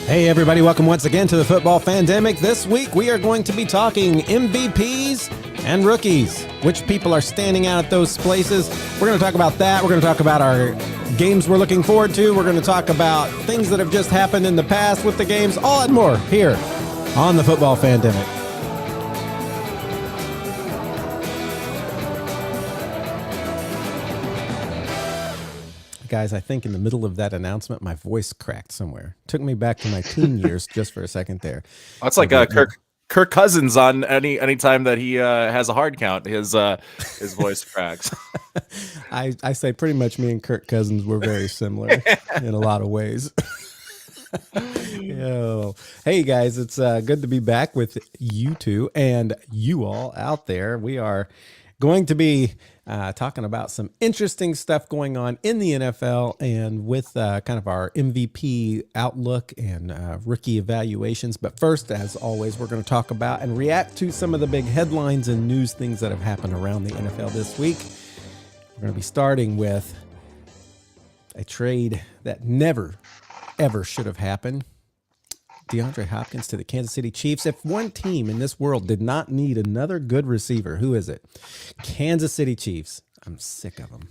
Hey everybody, welcome once again to the Football Fandemic. This week we are going to be talking MVPs and rookies. Which people are standing out at those places? We're going to talk about that. We're going to talk about our games we're looking forward to. We're going to talk about things that have just happened in the past with the games, all and more here on the Football Fandemic. Guys, I think in the middle of that announcement, my voice cracked somewhere. Took me back to my teen years just for a second there. That's like Kirk Cousins on any time that he has a hard count, his voice cracks. I say pretty much me and Kirk Cousins were very similar in a lot of ways. Hey guys, it's good to be back with you two and you all out there. We are going to be talking about some interesting stuff going on in the NFL and with kind of our MVP outlook and rookie evaluations. But first, as always, we're going to talk about and react to some of the big headlines and news things that have happened around the NFL this week. We're going to be starting with a trade that never, ever should have happened. DeAndre Hopkins to the Kansas City Chiefs. If one team in this world did not need another good receiver, who is it? Kansas City Chiefs. I'm sick of them.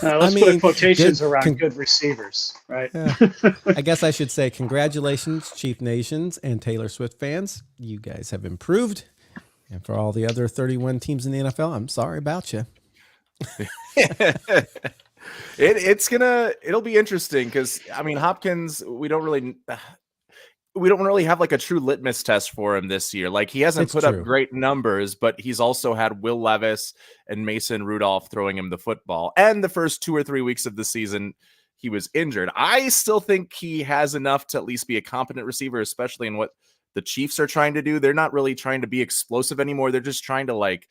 Let's put quotations around good receivers, right? I guess I should say congratulations, Chief Nations and Taylor Swift fans. You guys have improved. And for all the other 31 teams in the NFL, I'm sorry about you. It'll be interesting because, I mean, Hopkins, we don't really have like a true litmus test for him this year. Like he hasn't put up great numbers, but he's also had Will Levis and Mason Rudolph throwing him the football. And the first 2 or 3 weeks of the season, he was injured. I still think he has enough to at least be a competent receiver, especially in what the Chiefs are trying to do. They're not really trying to be explosive anymore. They're just trying to like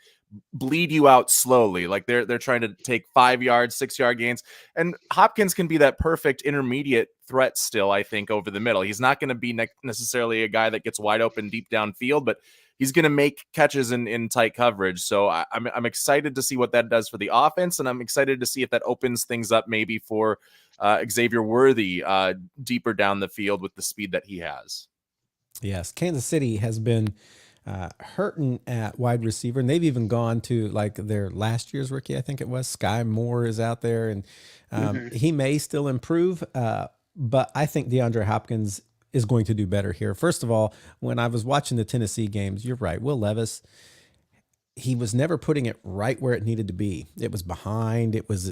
bleed you out slowly. Like they're trying to take 5-yard, 6-yard gains. And Hopkins can be that perfect intermediate threat still, I think, over the middle. He's not going to be necessarily a guy that gets wide open deep downfield, but he's going to make catches in tight coverage. So I'm excited to see what that does for the offense, and I'm excited to see if that opens things up maybe for Xavier Worthy deeper down the field with the speed that he has. Yes, Kansas City has been hurting at wide receiver, and they've even gone to like their last year's rookie, I think it was. Sky Moore is out there, and he may still improve, but I think DeAndre Hopkins is going to do better here. First of all, when I was watching the Tennessee games, you're right, Will Levis, he was never putting it right where it needed to be. It was behind, it was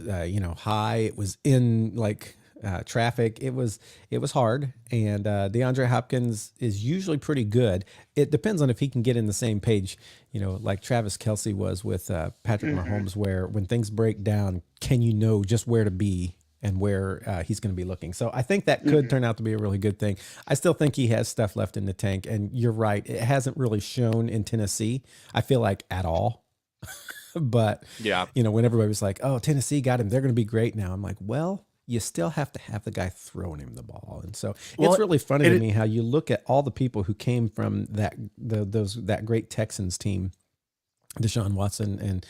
high, it was in like traffic. It was hard, and DeAndre Hopkins is usually pretty good. It depends on if he can get in the same page, like Travis Kelce was with Patrick Mahomes, where when things break down, can you know just where to be and where he's going to be looking. So I think that could turn out to be a really good thing. I still think he has stuff left in the tank, and you're right, it hasn't really shown in Tennessee, I feel like, at all. But yeah, when everybody was like, oh, Tennessee got him, they're going to be great now. I'm like, well, you still have to have the guy throwing him the ball. And so it's really funny to me how you look at all the people who came from that great Texans team. Deshaun Watson and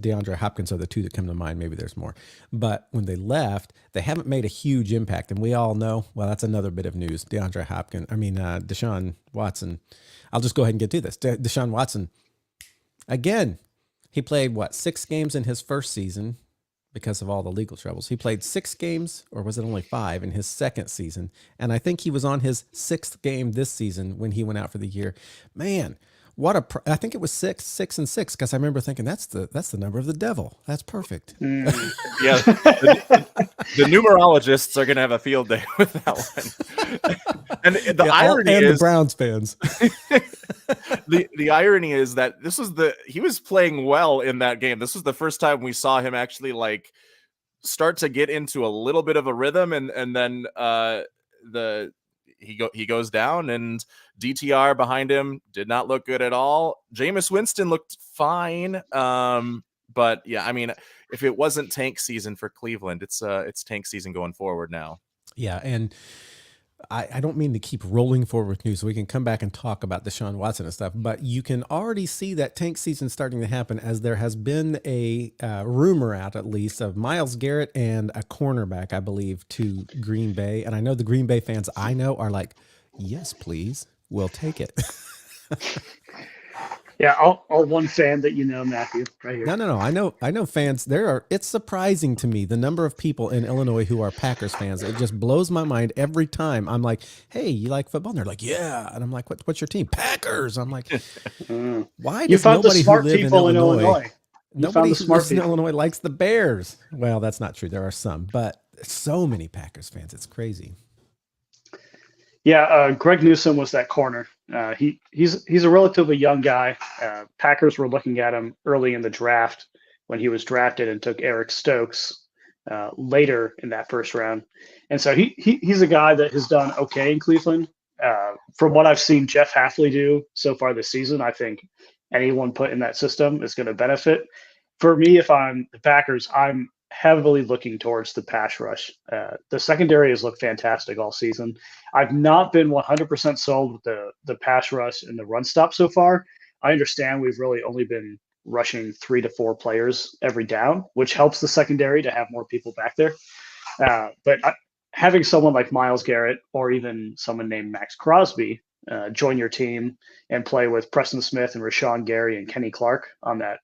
DeAndre Hopkins are the two that come to mind. Maybe there's more. But when they left, they haven't made a huge impact. And we all know, well, that's another bit of news. Deshaun Watson. I'll just go ahead and get to this. Deshaun Watson, again, he played, 6 games in his first season because of all the legal troubles. He played 6 games, or was it only 5, in his second season. And I think he was on his 6th game this season when he went out for the year. Man, I think it was 6 and 6, because I remember thinking that's the number of the devil. That's perfect. Yeah, the numerologists are going to have a field day with that one. And the irony is, the Browns fans. the irony is that he was playing well in that game. This was the first time we saw him actually like start to get into a little bit of a rhythm, and then he goes down, and DTR behind him did not look good at all. Jameis Winston looked fine. But yeah, I mean, if it wasn't tank season for Cleveland, it's tank season going forward now. Yeah. And I don't mean to keep rolling forward with news so we can come back and talk about Deshaun Watson and stuff, but you can already see that tank season starting to happen, as there has been a rumor out, at least, of Myles Garrett and a cornerback, I believe, to Green Bay. And I know the Green Bay fans I know are like, Yes, please. We'll take it. Yeah, I'll one fan that Matthew, right here. No. I know fans. It's surprising to me the number of people in Illinois who are Packers fans. It just blows my mind every time. I'm like, hey, you like football? And they're like, yeah. And I'm like, what's your team? Packers. I'm like, why You does found the nobody who smart live in people in Illinois. You found nobody the who smart lives in people. Illinois likes the Bears? Well, that's not true. There are some, but so many Packers fans. It's crazy. Yeah, Greg Newsome was that corner. He's a relatively young guy. Packers were looking at him early in the draft when he was drafted and took Eric Stokes later in that first round. And so he's a guy that has done okay in Cleveland. From what I've seen Jeff Hafley do so far this season, I think anyone put in that system is going to benefit. For me, if I'm the Packers, I'm heavily looking towards the pass rush. The secondary has looked fantastic all season. I've not been 100% sold with the pass rush and the run stop so far. I understand we've really only been rushing 3 to 4 players every down, which helps the secondary to have more people back there. Having someone like Myles Garrett or even someone named Max Crosby join your team and play with Preston Smith and Rashawn Gary and Kenny Clark on that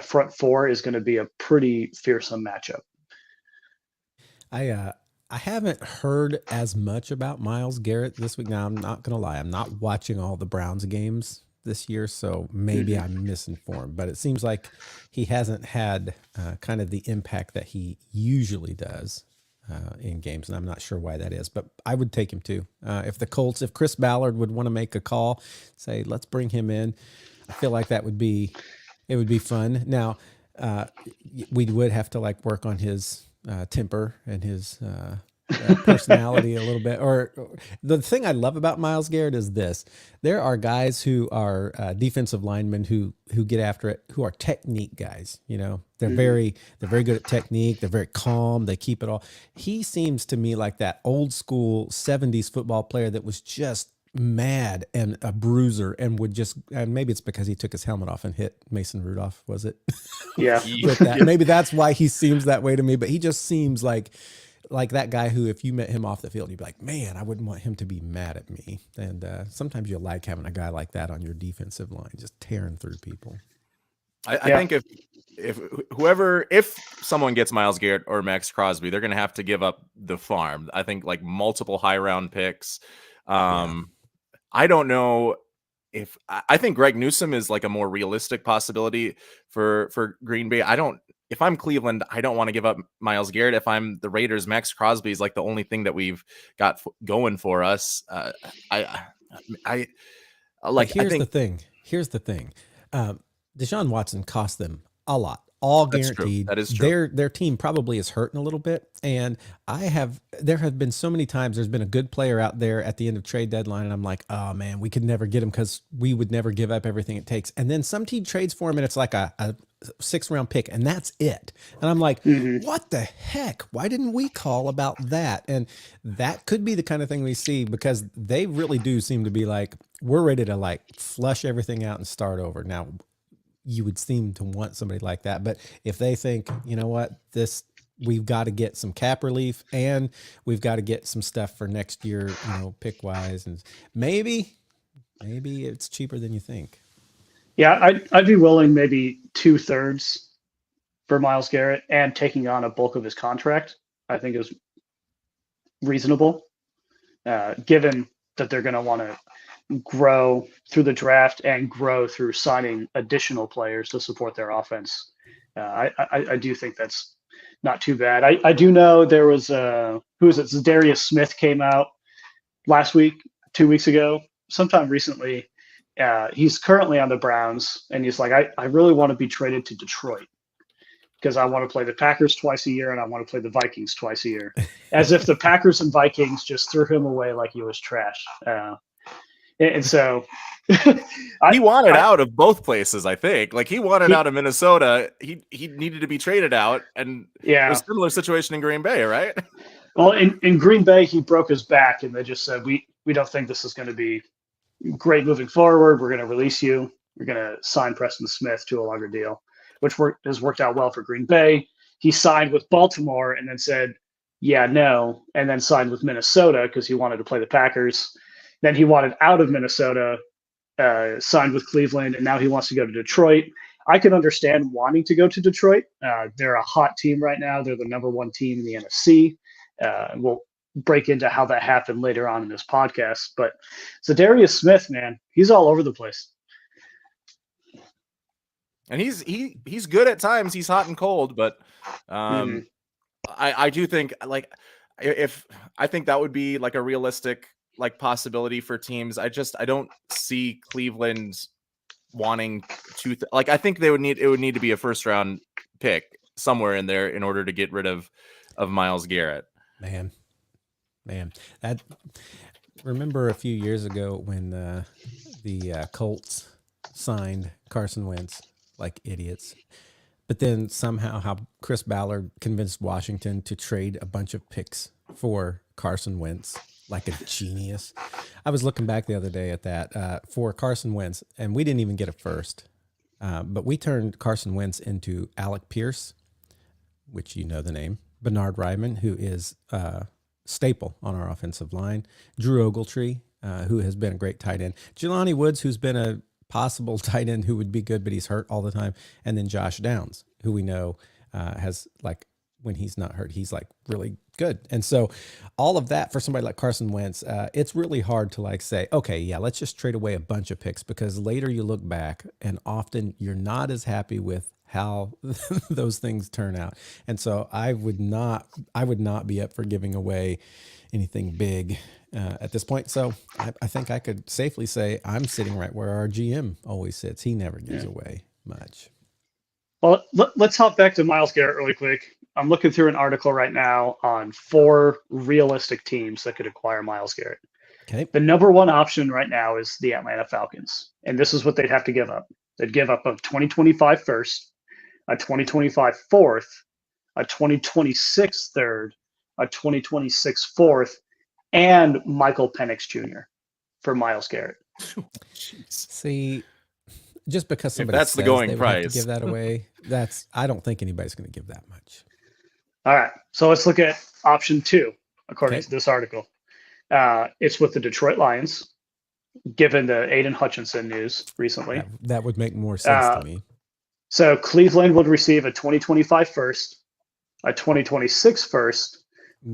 front four is going to be a pretty fearsome matchup. I haven't heard as much about Myles Garrett this week. Now, I'm not going to lie. I'm not watching all the Browns games this year, so maybe I'm misinformed. But it seems like he hasn't had kind of the impact that he usually does in games, and I'm not sure why that is. But I would take him too. If Chris Ballard would want to make a call, say, let's bring him in, I feel like it would be fun. Now, we would have to work on his temper and his personality a little bit. Or the thing I love about Myles Garrett is this: there are guys who are defensive linemen who get after it, who are technique guys. They're very good at technique. They're very calm. They keep it all. He seems to me like that old school 70s football player that was just mad and a bruiser and maybe it's because he took his helmet off and hit Mason Rudolph, was it? Yeah. With that. Maybe that's why he seems that way to me, but he just seems like that guy who, if you met him off the field, you'd be like, man, I wouldn't want him to be mad at me. And sometimes you like having a guy like that on your defensive line, just tearing through people. I think if someone gets Myles Garrett or Max Crosby, they're going to have to give up the farm. I think multiple high round picks. I don't know I think Greg Newsome is a more realistic possibility for Green Bay. If I'm Cleveland, I don't want to give up Myles Garrett. If I'm the Raiders, Max Crosby is the only thing that we've got going for us. Here's the thing. Deshaun Watson cost them a lot. All guaranteed. That is true. Their team probably is hurting a little bit. And there have been so many times there's been a good player out there at the end of trade deadline. And I'm like, oh man, we could never get him because we would never give up everything it takes. And then some team trades for him and it's like a 6th round pick and that's it. And I'm like, what the heck? Why didn't we call about that? And that could be the kind of thing we see because they really do seem to be we're ready to flush everything out and start over. Now, you would seem to want somebody like that. But if they think, you know what, we've got to get some cap relief and we've got to get some stuff for next year, pick wise, and maybe it's cheaper than you think. Yeah, I'd be willing maybe 2/3 for Myles Garrett and taking on a bulk of his contract. I think is reasonable, given that they're going to want to grow through the draft and grow through signing additional players to support their offense. I do think that's not too bad. I do know there was Zadarius Smith came out last week, 2 weeks ago, sometime recently. He's currently on the Browns, and he's like, I really want to be traded to Detroit because I want to play the Packers twice a year and I want to play the Vikings twice a year, as if the Packers and Vikings just threw him away like he was trash. And so he wanted out of both places, I think. He wanted out of Minnesota. He needed to be traded out. And it was a similar situation in Green Bay, right? Well, in Green Bay, he broke his back and they just said, we don't think this is going to be great moving forward. We're going to release you. We're going to sign Preston Smith to a longer deal, which has worked out well for Green Bay. He signed with Baltimore and then said, yeah, no, and then signed with Minnesota because he wanted to play the Packers. Then he wanted out of Minnesota, signed with Cleveland, and now he wants to go to Detroit. I can understand wanting to go to Detroit. They're a hot team right now. They're the number one team in the NFC. We'll break into how that happened later on in this podcast. But Zadarius Smith, man, he's all over the place. And he's good at times. He's hot and cold, but I do think like if I think that would be like a realistic like possibility for teams. I don't see Cleveland wanting to like I think it would need to be a first round pick somewhere in there in order to get rid of Myles Garrett. Man, that remember a few years ago when the Colts signed Carson Wentz like idiots, but then somehow how Chris Ballard convinced Washington to trade a bunch of picks for Carson Wentz like a genius. I was looking back the other day at that for Carson Wentz, and we didn't even get a first, but we turned Carson Wentz into Alec Pierce, which you know the name, Bernard Ryman, who is staple on our offensive line, Drew Ogletree, who has been a great tight end, Jelani Woods, who's been a possible tight end who would be good, but he's hurt all the time, and then Josh Downs, who we know has like when he's not hurt, he's like really good. And so all of that for somebody like Carson Wentz, it's really hard to like say, okay, yeah, let's just trade away a bunch of picks, because later you look back and often you're not as happy with how those things turn out. And so I would not be up for giving away anything big at this point. So I think I could safely say I'm sitting right where our GM always sits. He never gives away much. Well, let's hop back to Myles Garrett really quick. I'm looking through an article right now on 4 realistic teams that could acquire Myles Garrett. Okay. The number one option right now is the Atlanta Falcons. And this is what they'd have to give up. They'd give up a 2025 first, a 2025 fourth, a 2026 third, a 2026 fourth, and Michael Penix Jr. for Myles Garrett. See, just because somebody that's says the going they would price, have to give that away, I don't think anybody's going to give that much. All right, so let's look at option 2, according to this article. It's with the Detroit Lions, given the Aiden Hutchinson news recently. That would make more sense to me. So Cleveland would receive a 2025 first, a 2026 first,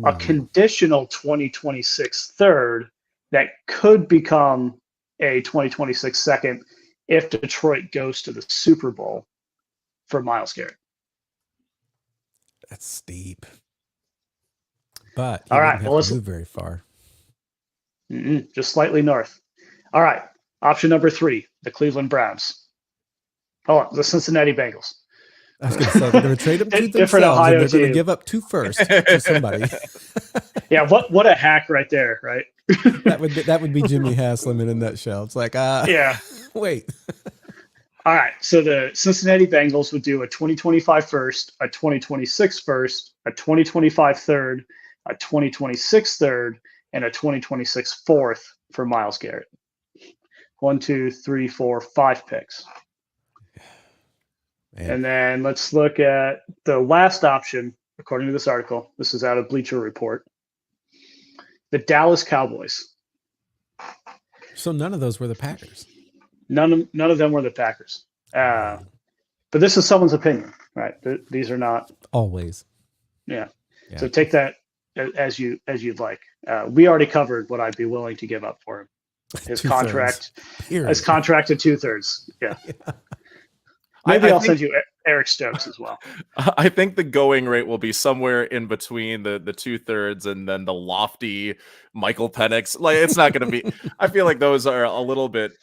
a conditional 2026 third that could become a 2026 second if Detroit goes to the Super Bowl for Myles Garrett. That's steep. But all right, well, let's move very far. Just slightly north. All right, option number 3, the Cleveland Browns. Oh, the Cincinnati Bengals. I was going to say they're going to trade them to different themselves, Ohio and they're going to team. give up 2 firsts to somebody. Yeah, what a hack right there, right? that would be Jimmy Haslam in a nutshell. It's like, yeah. Wait. All right, so the Cincinnati Bengals would do a 2025 first, a 2026 first, a 2025 third, a 2026 third, and a 2026 fourth for Myles Garrett. 1, 2, 3, 4, 5 picks. Man. And then let's look at the last option, according to this article. This is out of Bleacher Report. The Dallas Cowboys. So none of those were the Packers. None of them were the Packers. But this is someone's opinion, right? These are not always. Yeah. So take that as you'd like. We already covered what I'd be willing to give up for him. His contract is contracted 2/3. Yeah. Maybe I'll send you Eric Stokes as well. I think the going rate will be somewhere in between the 2/3 and then the lofty Michael Penix. Like it's not going to be. I feel like those are a little bit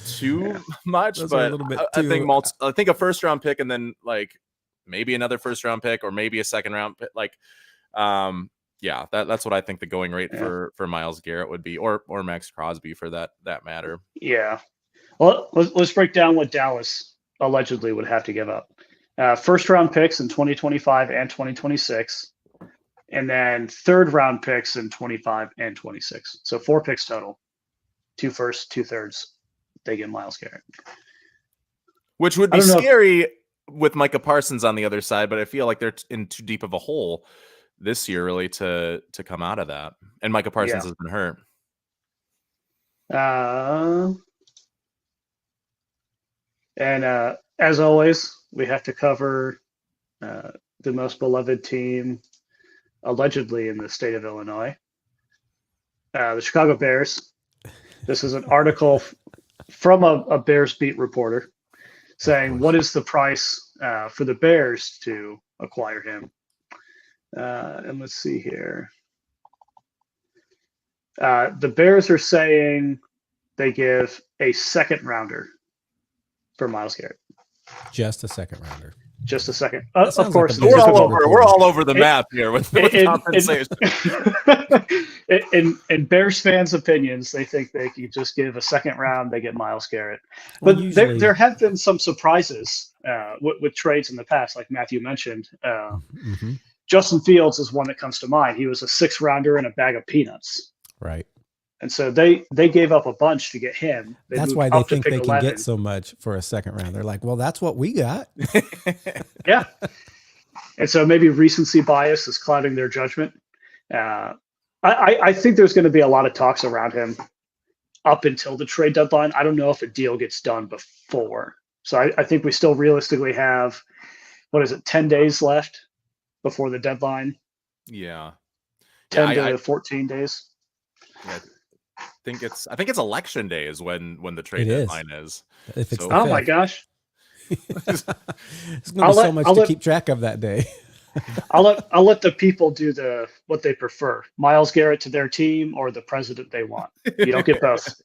too much, those but I think a first round pick and then like maybe another first round pick or maybe a second round pick. Like, yeah, that's what I think the going rate for Myles Garrett would be, or Max Crosby for that matter. Yeah. Well, let's break down what Dallas allegedly would have to give up. First round picks in 2025 and 2026, and then third round picks in 25 and 26. So 4 picks total, 2 firsts, 2/3. They get Myles Garrett, which would be scary with Micah Parsons on the other side, but I feel like they're in too deep of a hole this year really to come out of that. And Micah Parsons has been hurt. And as always, we have to cover the most beloved team allegedly in the state of Illinois, the Chicago Bears. This is an article from a Bears beat reporter saying, what is the price for the Bears to acquire him? And let's see here. The Bears are saying they give a second rounder for Myles Garrett. Just a second rounder. Just a second. Of course, like we're all over the map here with compensation. In Bears fans' opinions, they think they could just give a second round, they get Myles Garrett. But usually, there have been some surprises with trades in the past, like Matthew mentioned. Justin Fields is one that comes to mind. He was a 6th rounder and a bag of peanuts. Right. And so they gave up a bunch to get him. That's why they think they can get so much for a second round. They're like, well, that's what we got. Yeah. And so maybe recency bias is clouding their judgment. I think there's going to be a lot of talks around him up until the trade deadline. I don't know if a deal gets done before. So I think we still realistically have, 10 days left before the deadline? Yeah. 10 to 14 days. Yeah. I think it's election day is when the trade deadline is. If it's oh my gosh. It's going to be so much to keep track of that day. I'll let the people do what they prefer. Myles Garrett to their team or the president they want. You don't get both.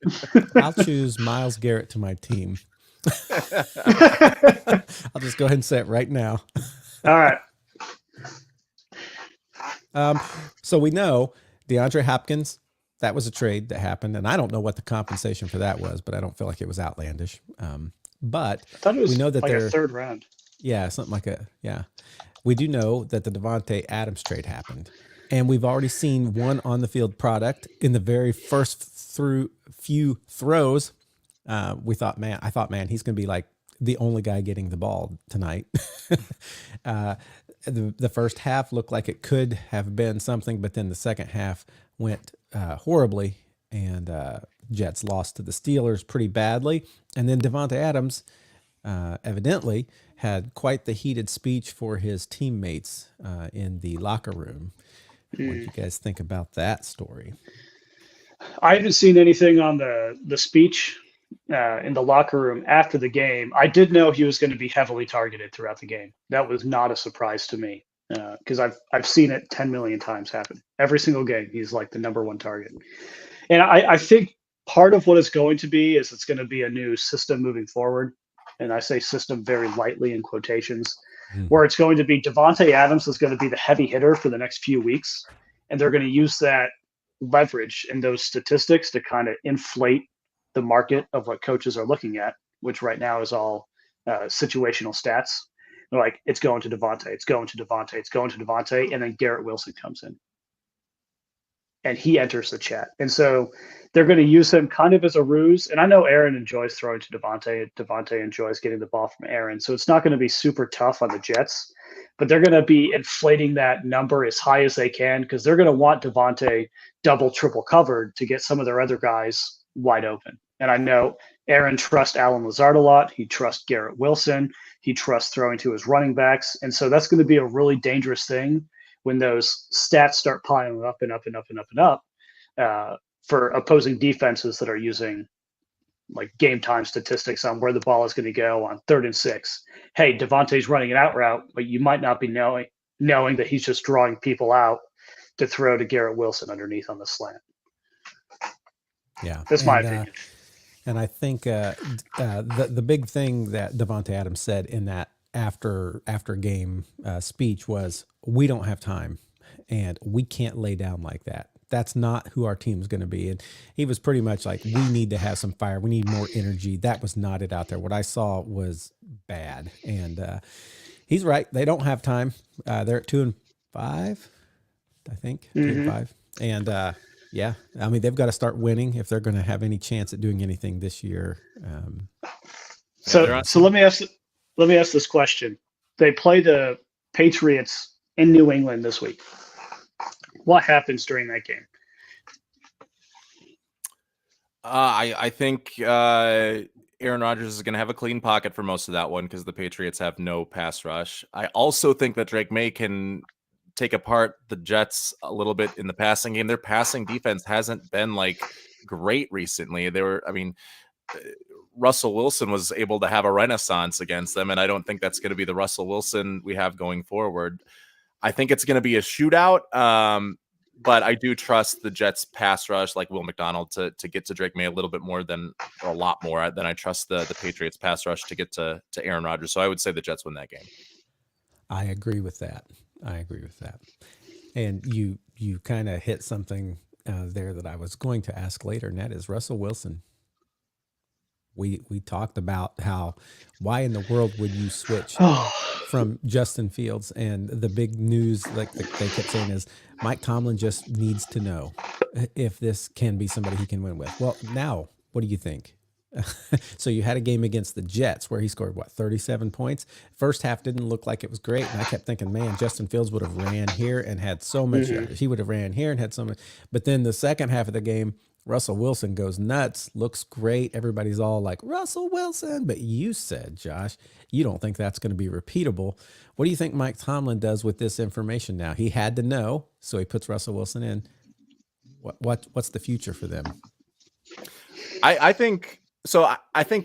I'll choose Myles Garrett to my team. I'll just go ahead and say it right now. All right. So we know DeAndre Hopkins, that was a trade that happened, and I don't know what the compensation for that was, but I don't feel like it was outlandish. But I thought it was we know that like a 3rd round. Yeah, something like we do know that the Davante Adams trade happened, and we've already seen one on the field product in the very first few throws. I thought, man, he's going to be like the only guy getting the ball tonight. The first half looked like it could have been something, but then the second half went horribly, and Jets lost to the Steelers pretty badly. And then Davante Adams evidently had quite the heated speech for his teammates in the locker room. What do you guys think about that story? I haven't seen anything on the speech in the locker room after the game. I did know he was going to be heavily targeted throughout the game. That was not a surprise to me because I've seen it 10 million times happen. Every single game, he's like the number one target. And I think part of what it's going to be is it's going to be a new system moving forward. And I say system very lightly in quotations, where it's going to be Davante Adams is going to be the heavy hitter for the next few weeks. And they're going to use that leverage in those statistics to kind of inflate the market of what coaches are looking at, which right now is all situational stats. They're like, it's going to Davante, it's going to Davante, it's going to Davante, and then Garrett Wilson comes in. And he enters the chat. And so they're going to use him kind of as a ruse. And I know Aaron enjoys throwing to Davante. Davante enjoys getting the ball from Aaron. So it's not going to be super tough on the Jets, but they're going to be inflating that number as high as they can because they're going to want Davante double, triple covered to get some of their other guys wide open. And I know Aaron trusts Allen Lazard a lot. He trusts Garrett Wilson. He trusts throwing to his running backs. And so that's going to be a really dangerous thing when those stats start piling up and up and up and up and up for opposing defenses that are using like game time statistics on where the ball is going to go on 3rd and 6. Hey, Davante's running an out route, but you might not be knowing that he's just drawing people out to throw to Garrett Wilson underneath on the slant. Yeah. That's my opinion. And I think the big thing that Davante Adams said in that after game speech was, we don't have time and we can't lay down like that. That's not who our team is going to be. And he was pretty much like, we need to have some fire. We need more energy. That was not it out there. What I saw was bad. And he's right. They don't have time. They're at 2-5, I think. 2-5. And yeah, I mean, they've got to start winning if they're going to have any chance at doing anything this year. So let me ask this question. They play the Patriots in New England this week. What happens during that game? I think Aaron Rodgers is going to have a clean pocket for most of that one because the Patriots have no pass rush. I also think that Drake May can take apart the Jets a little bit in the passing game. Their passing defense hasn't been like great recently. Russell Wilson was able to have a renaissance against them, and I don't think that's going to be the Russell Wilson we have going forward. I think it's going to be a shootout. But I do trust the Jets pass rush, like Will McDonald, to get to Drake May a little bit more than, or a lot more than I trust the Patriots pass rush to get to Aaron Rodgers. So I would say the Jets win that game. I agree with that. And you kind of hit something there that I was going to ask later, and that is Russell Wilson. We talked about why in the world would you switch from Justin Fields, and the big news, like they kept saying, is Mike Tomlin just needs to know if this can be somebody he can win with. Well, now what do you think? So you had a game against the Jets where he scored 37 points. First half didn't look like it was great, and I kept thinking, man, Justin Fields would have ran here and had so much. He would have ran here and had so much. But then the second half of the game, Russell Wilson goes nuts, looks great. Everybody's all like, Russell Wilson. But you said, Josh, you don't think that's going to be repeatable. What do you think Mike Tomlin does with this information now? He had to know, so he puts Russell Wilson in. What's the future for them? I think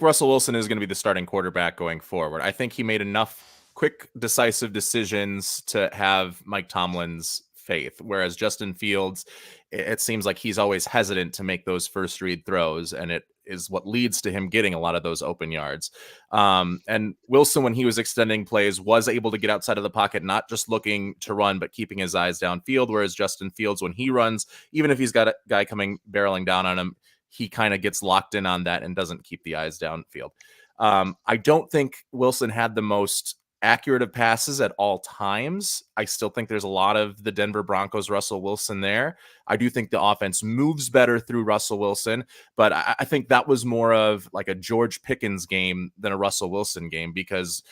Russell Wilson is going to be the starting quarterback going forward. I think he made enough quick, decisive decisions to have Mike Tomlin's faith, whereas Justin Fields, it seems like he's always hesitant to make those first read throws, and it is what leads to him getting a lot of those open yards. And Wilson, when he was extending plays, was able to get outside of the pocket, not just looking to run, but keeping his eyes downfield, whereas Justin Fields, when he runs, even if he's got a guy coming barreling down on him, he kind of gets locked in on that and doesn't keep the eyes downfield. I don't think Wilson had the most accurate of passes at all times. I still think there's a lot of the Denver Broncos Russell Wilson there. I do think the offense moves better through Russell Wilson, but I think that was more of like a George Pickens game than a Russell Wilson game, because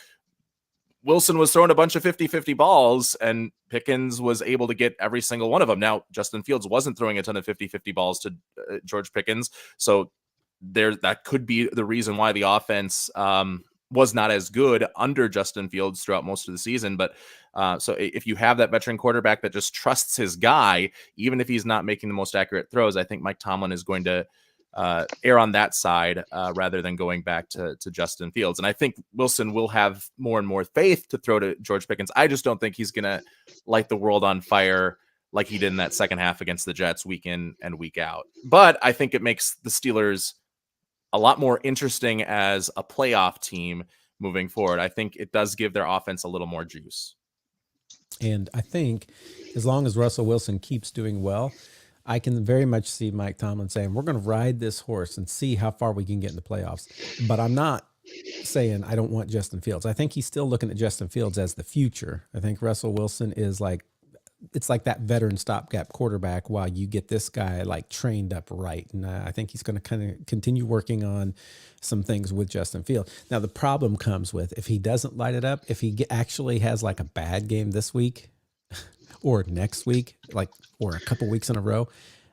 Wilson was throwing a bunch of 50-50 balls and Pickens was able to get every single one of them. Now, Justin Fields wasn't throwing a ton of 50-50 balls to George Pickens, so that could be the reason why the offense was not as good under Justin Fields throughout most of the season. But so if you have that veteran quarterback that just trusts his guy, even if he's not making the most accurate throws, I think Mike Tomlin is going to err on that side rather than going back to Justin Fields. And I think Wilson will have more and more faith to throw to George Pickens. I just don't think he's going to light the world on fire like he did in that second half against the Jets week in and week out. But I think it makes the Steelers a lot more interesting as a playoff team moving forward. I think it does give their offense a little more juice. And I think as long as Russell Wilson keeps doing well, I can very much see Mike Tomlin saying, we're going to ride this horse and see how far we can get in the playoffs. But I'm not saying I don't want Justin Fields. I think he's still looking at Justin Fields as the future. I think Russell Wilson is like, it's like that veteran stopgap quarterback while you get this guy like trained up right. And I think he's going to kind of continue working on some things with Justin Fields. Now, the problem comes with if he doesn't light it up, if he actually has like a bad game this week or next week, like, or a couple weeks in a row,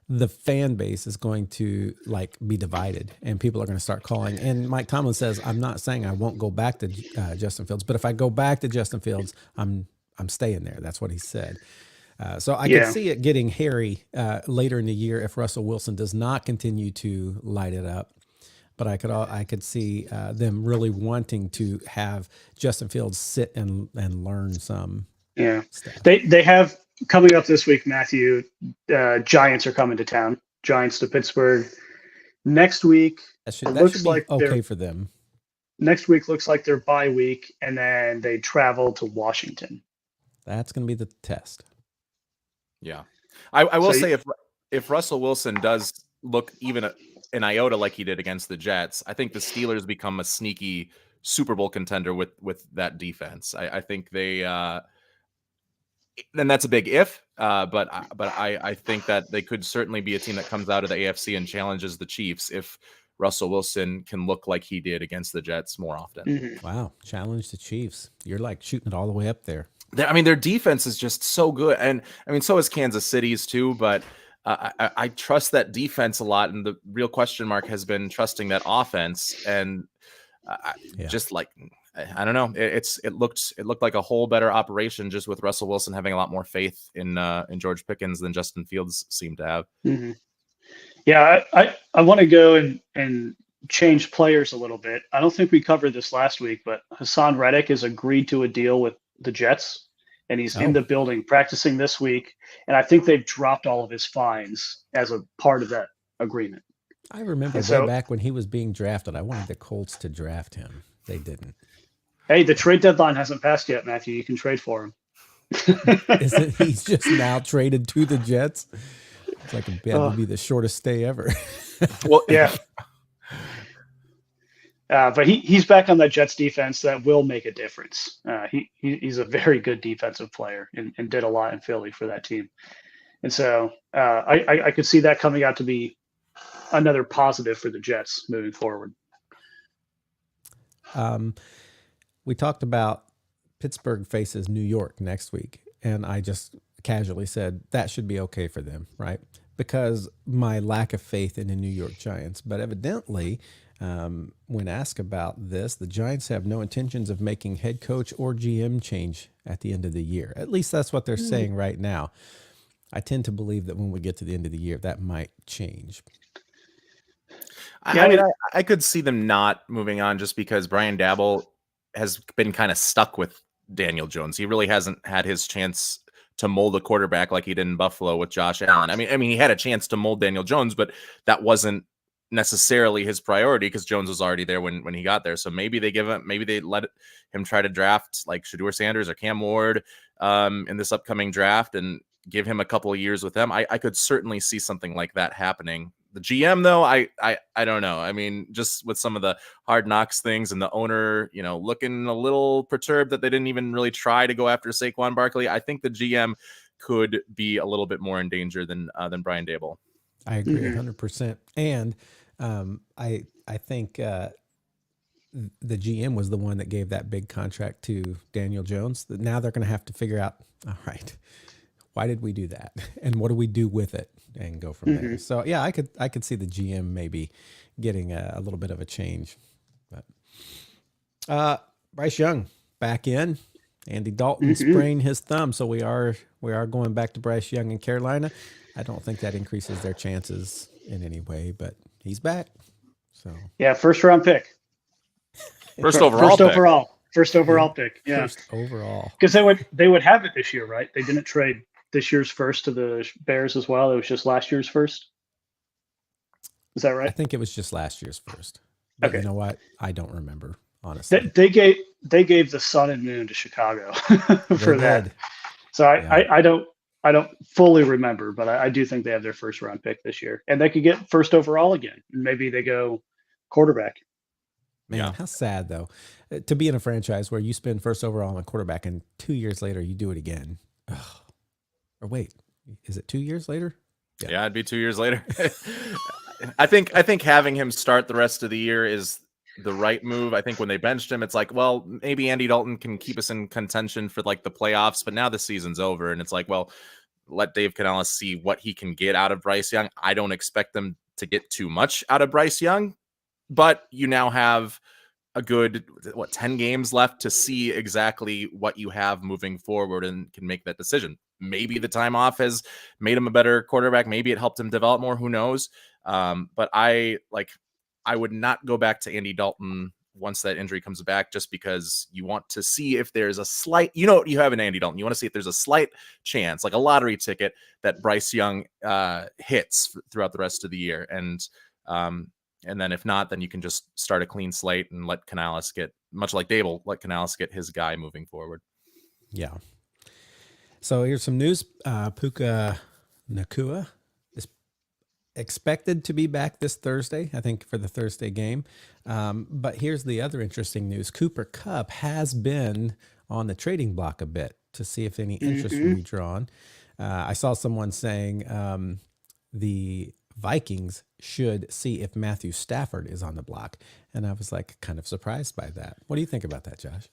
the fan base is going to like be divided and people are going to start calling. And Mike Tomlin says, I'm not saying I won't go back to Justin Fields, but if I go back to Justin Fields, I'm staying there. That's what he said. So I could see it getting hairy later in the year if Russell Wilson does not continue to light it up. But I could see them really wanting to have Justin Fields sit and learn some. Yeah, stuff. They have coming up this week, Matthew. Giants are coming to town. Giants to Pittsburgh next week. That should be like okay for them. Next week looks like their bye week, and then they travel to Washington. That's going to be the test. Yeah, I will say if Russell Wilson does look even an iota like he did against the Jets, I think the Steelers become a sneaky Super Bowl contender with that defense. I think they, and that's a big if, but I think that they could certainly be a team that comes out of the AFC and challenges the Chiefs if Russell Wilson can look like he did against the Jets more often. Mm-hmm. Wow, challenge the Chiefs. You're like shooting it all the way up there. I mean, their defense is just so good. And I mean, so is Kansas City's too, but I trust that defense a lot, and the real question mark has been trusting that offense. And just like, I don't know, it looked like a whole better operation just with Russell Wilson having a lot more faith in George Pickens than Justin Fields seemed to have. Mm-hmm. Yeah, I want to go and change players a little bit. I don't think we covered this last week, but Hassan Reddick has agreed to a deal with the Jets, and he's in the building practicing this week. And I think they've dropped all of his fines as a part of that agreement. I remember way back when he was being drafted, I wanted the Colts to draft him. They didn't. Hey, the trade deadline hasn't passed yet, Matthew. You can trade for him. Is it he's just now traded to the Jets? It's like that would be the shortest stay ever. Well, yeah. But he's back on that Jets defense that will make a difference. He's a very good defensive player and did a lot in Philly for that team. And so I could see that coming out to be another positive for the Jets moving forward. We talked about Pittsburgh faces New York next week, and I just casually said that should be okay for them, right? Because my lack of faith in the New York Giants. But evidently, when asked about this, the Giants have no intentions of making head coach or GM change at the end of the year. At least that's what they're saying right now. I tend to believe that when we get to the end of the year, that might change. I mean, I could see them not moving on just because Brian Daboll has been kind of stuck with Daniel Jones. He really hasn't had his chance to mold a quarterback like he did in Buffalo with Josh Allen. I mean, he had a chance to mold Daniel Jones, but that wasn't necessarily his priority because Jones was already there when he got there. So maybe they let him try to draft like Shedeur Sanders or Cam Ward in this upcoming draft and give him a couple of years with them. I could certainly see something like that happening. The GM though, I don't know. I mean, just with some of the Hard Knocks things and the owner, looking a little perturbed that they didn't even really try to go after Saquon Barkley, I think the GM could be a little bit more in danger than Brian Daboll. I agree 100%. And I think the GM was the one that gave that big contract to Daniel Jones. Now they're going to have to figure out, all right, why did we do that? And what do we do with it? And go from there. So yeah, I could see the GM maybe getting a little bit of a change. But Bryce Young back in. Andy Dalton sprained his thumb, so we are going back to Bryce Young in Carolina. I don't think that increases their chances in any way, but he's back. So yeah, first round pick. First overall pick. Yeah. First overall. Because they would have it this year, right? They didn't trade this year's first to the Bears as well. It was just last year's first. Is that right? I think it was just last year's first. But okay. You know what? I don't remember, honestly. They gave the sun and moon to Chicago for that. So I don't fully remember, but I do think they have their first round pick this year, and they could get first overall again. Maybe they go quarterback. Man, how sad though, to be in a franchise where you spend first overall on a quarterback, and 2 years later you do it again. Ugh. Or wait, is it 2 years later? Yeah, it'd be 2 years later. I think having him start the rest of the year is the right move. I think when they benched him, it's like, well, maybe Andy Dalton can keep us in contention for like the playoffs, but now the season's over, and it's like, well, let Dave Canales see what he can get out of Bryce Young. I don't expect them to get too much out of Bryce Young, but you now have a good 10 games left to see exactly what you have moving forward and can make that decision. Maybe the time off has made him a better quarterback. Maybe it helped him develop more. Who knows? But I would not go back to Andy Dalton once that injury comes back, just because you want to see if there's a slight, you have an Andy Dalton. You want to see if there's a slight chance, like a lottery ticket, that Bryce Young hits throughout the rest of the year. And then if not, then you can just start a clean slate and let Canales get, much like Dable, let Canales get his guy moving forward. Yeah. So here's some news. Puka Nacua is expected to be back this Thursday, I think, for the Thursday game. But here's the other interesting news. Cooper Kupp has been on the trading block a bit to see if any interest will be drawn. I saw someone saying the Vikings should see if Matthew Stafford is on the block. And I was like kind of surprised by that. What do you think about that, Josh?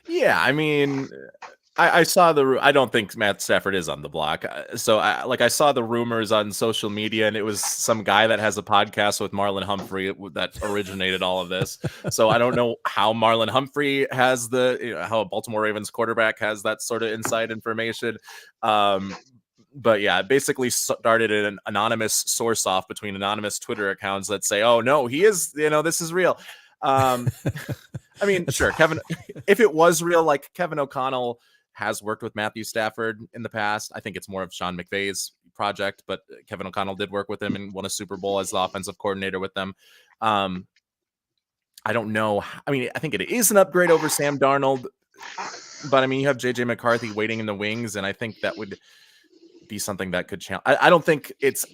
Yeah, I mean, I saw I don't think Matt Stafford is on the block. So I saw the rumors on social media, and it was some guy that has a podcast with Marlon Humphrey that originated all of this. So I don't know how Marlon Humphrey has how a Baltimore Ravens quarterback has that sort of inside information. But yeah, it basically started an anonymous source off between anonymous Twitter accounts that say, "Oh no, he is. This is real." I mean, sure, Kevin. If it was real, like Kevin O'Connell has worked with Matthew Stafford in the past. I think it's more of Sean McVay's project, but Kevin O'Connell did work with him and won a Super Bowl as the offensive coordinator with them. I don't know. I mean, I think it is an upgrade over Sam Darnold, but I mean, you have JJ McCarthy waiting in the wings, and I think that would be something that could challenge. I don't think it's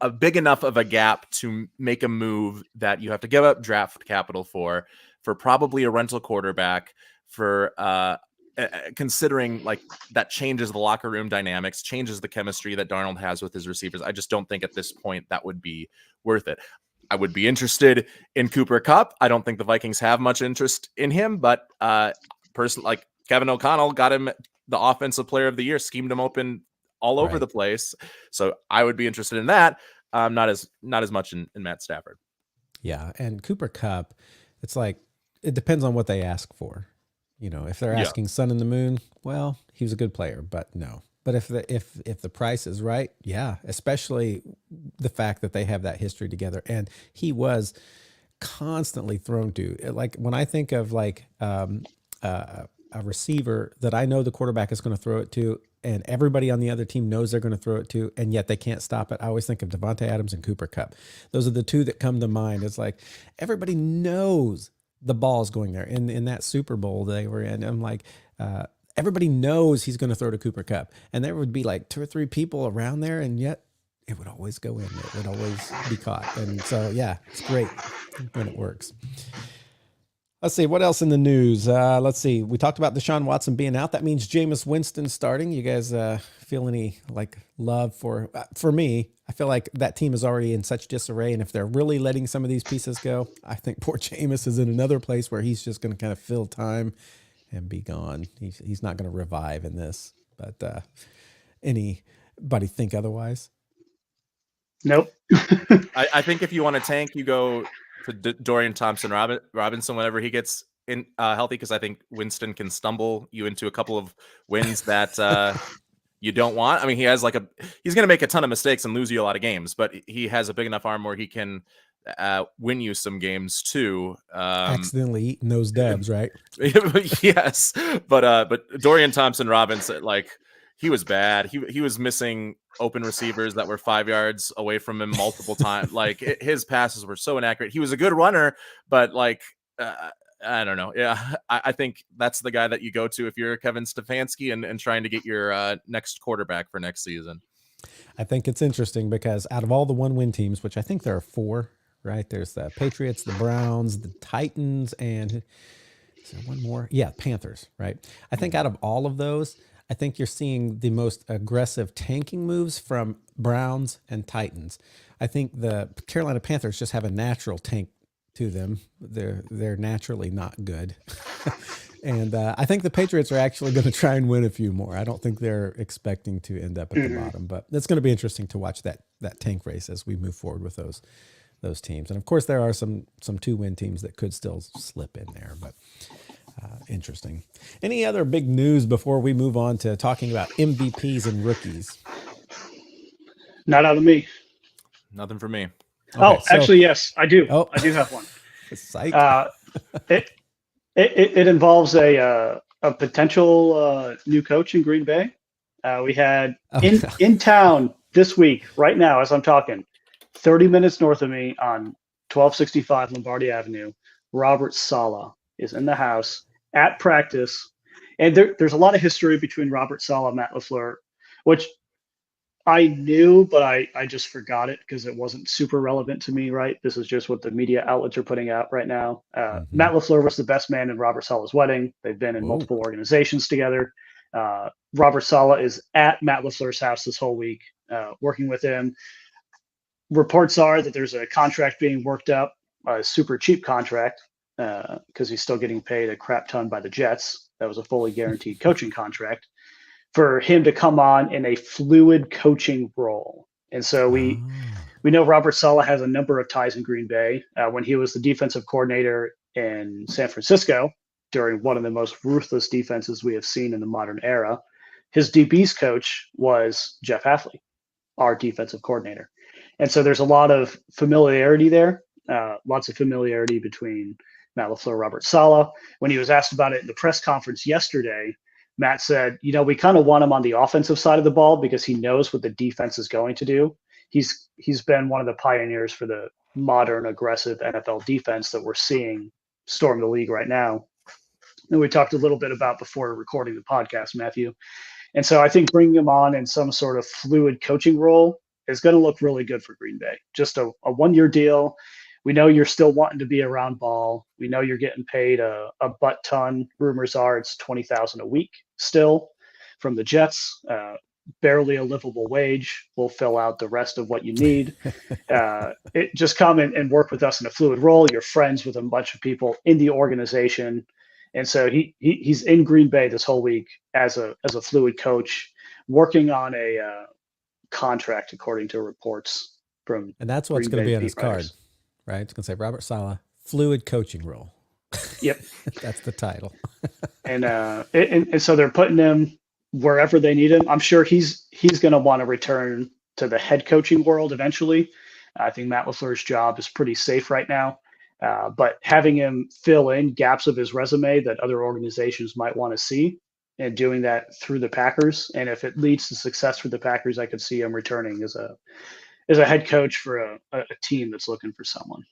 a big enough of a gap to make a move that you have to give up draft capital for probably a rental quarterback for considering like that changes the locker room dynamics, changes the chemistry that Darnold has with his receivers. I just don't think at this point that would be worth it. I would be interested in Cooper Kupp. I don't think the Vikings have much interest in him, but person like Kevin O'Connell got him the offensive player of the year, schemed him open all over the place. So I would be interested in that. Not as much in Matt Stafford. Yeah. And Cooper Kupp, it's like, it depends on what they ask for. If they're asking sun and the moon, well, he was a good player, but no. But if the price is right, yeah, especially the fact that they have that history together, and he was constantly thrown to, like when I think of like a receiver that I know the quarterback is going to throw it to, and everybody on the other team knows they're going to throw it to, and yet they can't stop it. I always think of Devontae Adams and Cooper Kupp. Those are the two that come to mind. It's like everybody knows the ball's going there. In that Super Bowl they were in, I'm like, everybody knows he's going to throw to Cooper Kupp, and there would be like 2 or 3 people around there, and yet it would always go in. It would always be caught. And so, yeah, it's great when it works. Let's see, what else in the news? Let's see. We talked about Deshaun Watson being out. That means Jameis Winston starting. You guys feel any like love for me? I feel like that team is already in such disarray. And if they're really letting some of these pieces go, I think poor Jameis is in another place where he's just going to kind of fill time and be gone. He's not going to revive in this. But anybody think otherwise? Nope. I think if you want to tank, you go to Dorian Thompson-Robinson whenever he gets in healthy, because I think Winston can stumble you into a couple of wins that you don't want. I mean, he's going to make a ton of mistakes and lose you a lot of games, but he has a big enough arm where he can win you some games too. Accidentally eating those dubs, right? Yes, but Dorian Thompson-Robinson, like, he was bad. He was missing open receivers that were 5 yards away from him multiple times. Like his passes were so inaccurate. He was a good runner, but like I don't know. Yeah, I think that's the guy that you go to if you're Kevin Stefanski and trying to get your next quarterback for next season. I think it's interesting because out of all the 1-win teams, which I think there are 4, right? There's the Patriots, the Browns, the Titans, and is there one more? Yeah, Panthers, right? I think out of all of those, I think you're seeing the most aggressive tanking moves from Browns and Titans. I think the Carolina Panthers just have a natural tank to them. They're naturally not good. And I think the Patriots are actually going to try and win a few more. I don't think they're expecting to end up at the bottom, but it's going to be interesting to watch that tank race as we move forward with those teams. And of course, there are some 2-win teams that could still slip in there, but interesting. Any other big news before we move on to talking about MVPs and rookies? Not out of me. Nothing for me. Okay, actually, yes, I do. I do have one. Psych. It involves a potential new coach in Green Bay. We had in town this week, right now, as I'm talking, 30 minutes north of me on 1265 Lombardi Avenue, Robert Saleh is in the house at practice. And there's a lot of history between Robert Saleh and Matt LaFleur, which I knew, but I just forgot it because it wasn't super relevant to me, right? This is just what the media outlets are putting out right now. Matt LaFleur was the best man in Robert Saleh's wedding. They've been in multiple organizations together. Robert Saleh is at Matt LaFleur's house this whole week, working with him. Reports are that there's a contract being worked up, a super cheap contract, because he's still getting paid a crap ton by the Jets. that was a fully guaranteed coaching contract, for him to come on in a fluid coaching role. And so we know Robert Saleh has a number of ties in Green Bay. When he was the defensive coordinator in San Francisco during one of the most ruthless defenses we have seen in the modern era, his DB's coach was Jeff Hafley, our defensive coordinator. And so there's a lot of familiarity there, lots of familiarity between Matt LaFleur, Robert Saleh. When he was asked about it in the press conference yesterday, Matt said, we kind of want him on the offensive side of the ball because he knows what the defense is going to do. He's been one of the pioneers for the modern, aggressive NFL defense that we're seeing storm the league right now. And we talked a little bit about before recording the podcast, Matthew. And so I think bringing him on in some sort of fluid coaching role is going to look really good for Green Bay. Just a one-year deal. We know you're still wanting to be around ball. We know you're getting paid a butt ton. Rumors are it's $20,000 a week still from the Jets. Barely a livable wage. We'll fill out the rest of what you need. Just come and work with us in a fluid role. You're friends with a bunch of people in the organization. And so he's in Green Bay this whole week as a fluid coach, working on a contract according to reports from. And that's what's going to be on his card, right? It's going to say Robert Saleh, fluid coaching role. Yep, that's the title. and so they're putting him wherever they need him. I'm sure he's going to want to return to the head coaching world eventually. I think Matt LaFleur's job is pretty safe right now. But having him fill in gaps of his resume that other organizations might want to see, and doing that through the Packers, and if it leads to success for the Packers, I could see him returning as a head coach for a team that's looking for someone.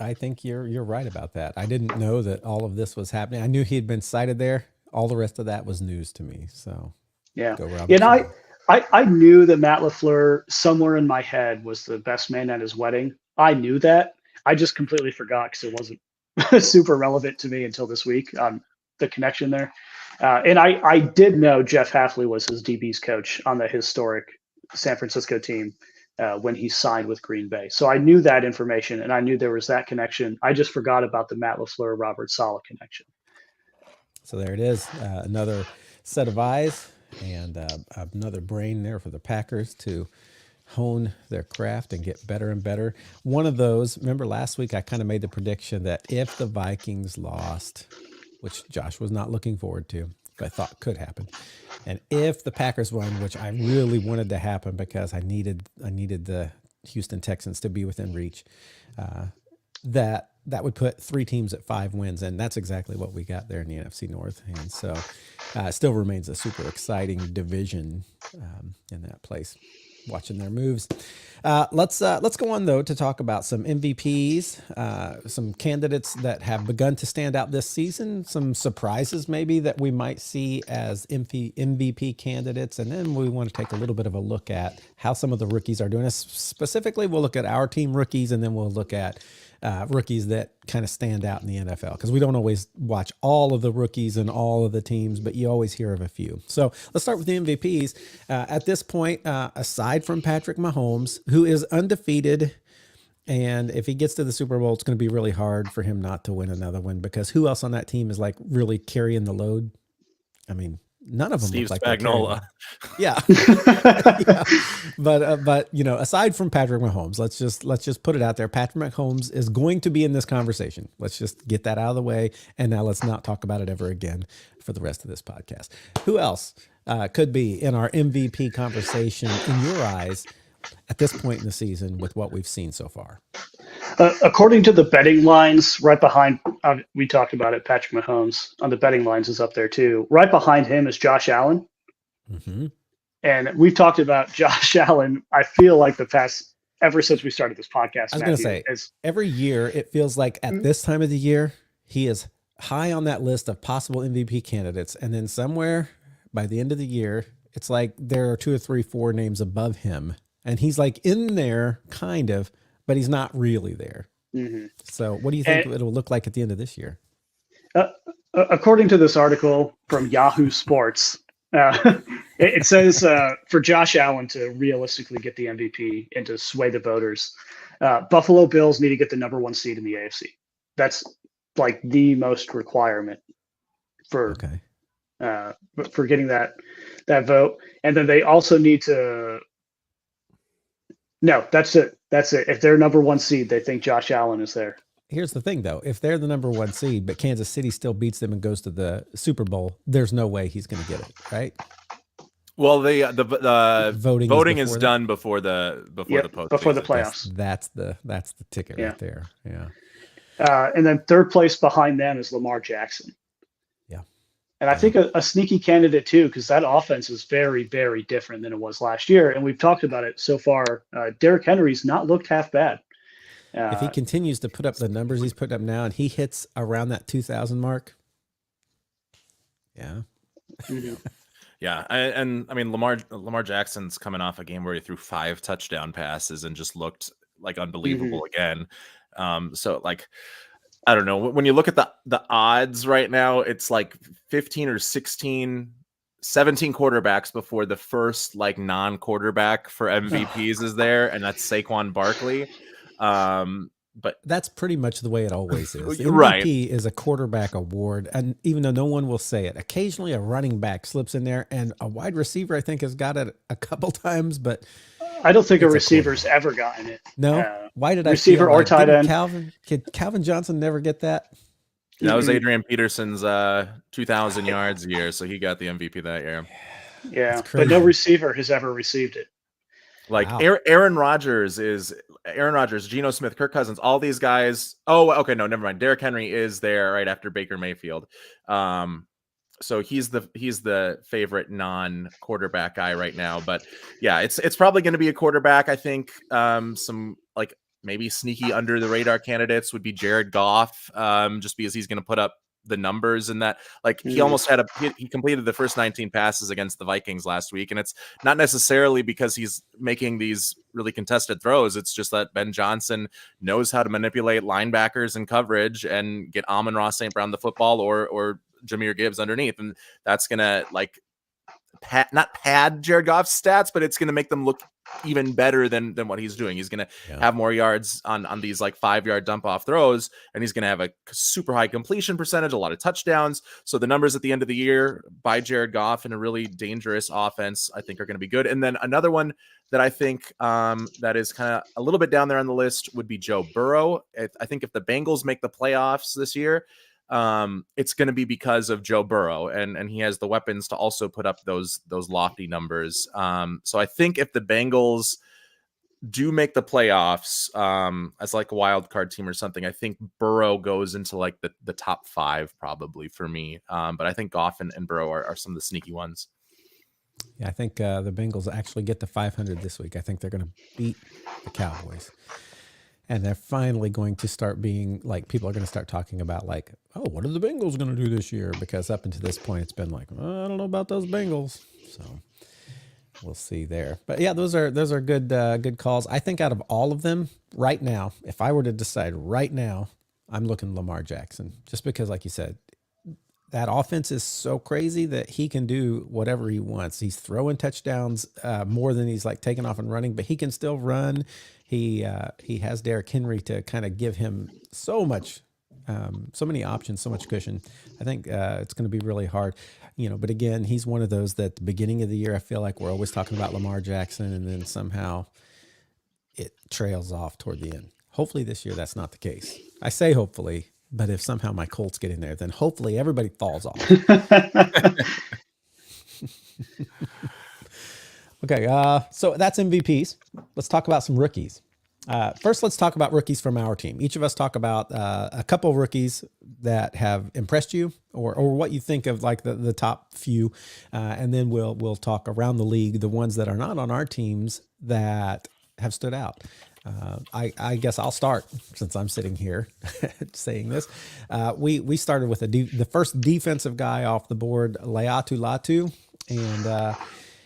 I think you're right about that. I didn't know that all of this was happening. I knew he had been cited there. All the rest of that was news to me. So yeah, and I knew that Matt LaFleur somewhere in my head was the best man at his wedding. I knew that. I just completely forgot because it wasn't super relevant to me until this week. The connection there. And I did know Jeff Hafley was his DB's coach on the historic San Francisco team when he signed with Green Bay. So I knew that information, and I knew there was that connection. I just forgot about the Matt LaFleur, Robert Saleh connection. So there it is. Another set of eyes and another brain there for the Packers to hone their craft and get better and better. One of those, remember last week I kind of made the prediction that if the Vikings lost, which Josh was not looking forward to, but I thought could happen, and if the Packers won, which I really wanted to happen because I needed the Houston Texans to be within reach, that would put 3 teams at 5 wins, and that's exactly what we got there in the NFC North. And so it still remains a super exciting division in that place. Watching their moves. Let's go on though to talk about some MVPs, some candidates that have begun to stand out this season, some surprises maybe that we might see as MVP candidates, and then we want to take a little bit of a look at how some of the rookies are doing. Specifically, we'll look at our team rookies, and then we'll look at rookies that kind of stand out in the NFL, because we don't always watch all of the rookies and all of the teams, but you always hear of a few. So let's start with the MVPs. At this point, aside from Patrick Mahomes, who is undefeated, and if he gets to the Super Bowl, it's going to be really hard for him not to win another one, because who else on that team is like really carrying the load? I mean, none of them Steve look like Spagnuolo. Yeah. Yeah. But aside from Patrick Mahomes, let's just put it out there. Patrick Mahomes is going to be in this conversation. Let's just get that out of the way, and now let's not talk about it ever again for the rest of this podcast. Who else could be in our MVP conversation in your eyes at this point in the season with what we've seen so far? According to the betting lines, right behind, we talked about it, Patrick Mahomes on the betting lines is up there too. Right behind him is Josh Allen. Mm-hmm. And we've talked about Josh Allen, I feel like ever since we started this podcast. I was going to say, every year it feels like at this time of the year, he is high on that list of possible MVP candidates. And then somewhere by the end of the year, it's like there are 2 or 3, 4 names above him. And he's like in there, kind of, but he's not really there. Mm-hmm. So what do you think it'll look like at the end of this year? According to this article from Yahoo Sports, it says for Josh Allen to realistically get the MVP and to sway the voters, Buffalo Bills need to get the #1 seed in the AFC. That's like the most requirement for okay. For getting that vote. And then they also need to. No, that's it. That's it. If they're number 1 seed, they think Josh Allen is there. Here's the thing, though. If they're the number 1 seed, but Kansas City still beats them and goes to the Super Bowl, there's no way he's going to get it, right? Well, the voting is done before the postseason. Before the playoffs. That's the ticket right there. Yeah. And then third place behind them is Lamar Jackson. Yeah. And I think a sneaky candidate too, because that offense is very, very different than it was last year. And we've talked about it so far. Derrick Henry's not looked half bad. If he continues to put up the numbers he's putting up now and he hits around that 2,000 mark. Yeah. Yeah, I mean Lamar Jackson's coming off a game where he threw 5 touchdown passes and just looked like unbelievable again. So like, I don't know. When you look at the odds right now, it's like 15 or 16, 17 quarterbacks before the first like non-quarterback for MVPs is there, and that's Saquon Barkley. But that's pretty much the way it always is. The Right. MVP is a quarterback award, and even though no one will say it, occasionally a running back slips in there, and a wide receiver I think has got it a couple times, but I don't think a receiver's ever gotten it. No, why did I receiver feel or like, tight end? Calvin Johnson never get that? That was Adrian Peterson's 2,000 yards year, so he got the MVP that year. Yeah, but no receiver has ever received it. Like Aaron Rodgers, Geno Smith, Kirk Cousins, all these guys. Oh, okay, no, never mind. Derrick Henry is there right after Baker Mayfield. So he's the favorite non-quarterback guy right now. But yeah, it's probably going to be a quarterback. I think some like maybe sneaky under the radar candidates would be Jared Goff, just because he's going to put up the numbers and that, like, he almost had he completed the first 19 passes against the Vikings last week, and it's not necessarily because he's making these really contested throws. It's just that Ben Johnson knows how to manipulate linebackers and coverage and get Amon-Ra St. Brown the football or Jahmyr Gibbs underneath, and that's gonna like not pad Jared Goff's stats, but it's gonna make them look even better than what he's doing. He's gonna have more yards on these like 5-yard dump off throws, and he's gonna have a super high completion percentage, a lot of touchdowns. So the numbers at the end of the year by Jared Goff in a really dangerous offense, I think, are gonna be good. And then another one that I think that is kind of a little bit down there on the list would be Joe Burrow. I think if the Bengals make the playoffs this year, it's going to be because of Joe Burrow, and he has the weapons to also put up those lofty numbers. So I think if the Bengals do make the playoffs as like a wild card team or something, I think Burrow goes into like the top 5 probably for me. But I think Goff and Burrow are some of the sneaky ones. Yeah, I think the Bengals actually get to 500 this week. I think they're going to beat the Cowboys. And they're finally going to start being like, people are going to start talking about like, oh, what are the Bengals going to do this year? Because up until this point, it's been like, oh, I don't know about those Bengals. So we'll see there. But yeah, those are good calls. I think out of all of them right now, if I were to decide right now, I'm looking Lamar Jackson, just because, like you said, that offense is so crazy that he can do whatever he wants. He's throwing touchdowns more than he's like taking off and running, but he can still run. He has Derrick Henry to kind of give him so much, so many options, so much cushion. I think it's going to be really hard, but again, he's one of those that at the beginning of the year, I feel like we're always talking about Lamar Jackson, and then somehow it trails off toward the end. Hopefully this year, that's not the case. I say hopefully, but if somehow my Colts get in there, then hopefully everybody falls off. Okay, so that's MVPs. Let's talk about some rookies. First, let's talk about rookies from our team. Each of us talk about a couple of rookies that have impressed you, or what you think of like the top few, and then we'll talk around the league, the ones that are not on our teams that have stood out. I guess I'll start since I'm sitting here saying this. We started with the first defensive guy off the board, Laiatu Latu, and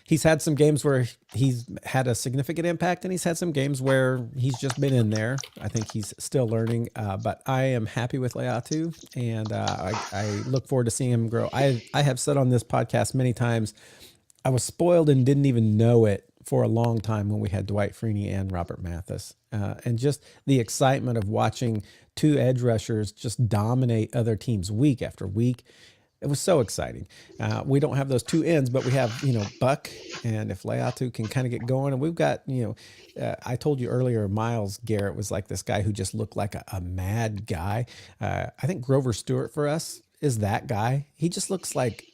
he's had some games where he's had a significant impact, and he's had some games where he's just been in there. I think he's still learning, but I am happy with Laiatu, and I look forward to seeing him grow. I have said on this podcast many times, I was spoiled and didn't even know it for a long time when we had Dwight Freeney and Robert Mathis, and just the excitement of watching two edge rushers just dominate other teams week after week. it was so exciting. We don't have those two ends, but we have, Buck, and if Leatu can kind of get going, and we've got, I told you earlier, Miles Garrett was like this guy who just looked like a mad guy. I think Grover Stewart for us is that guy. He just looks like,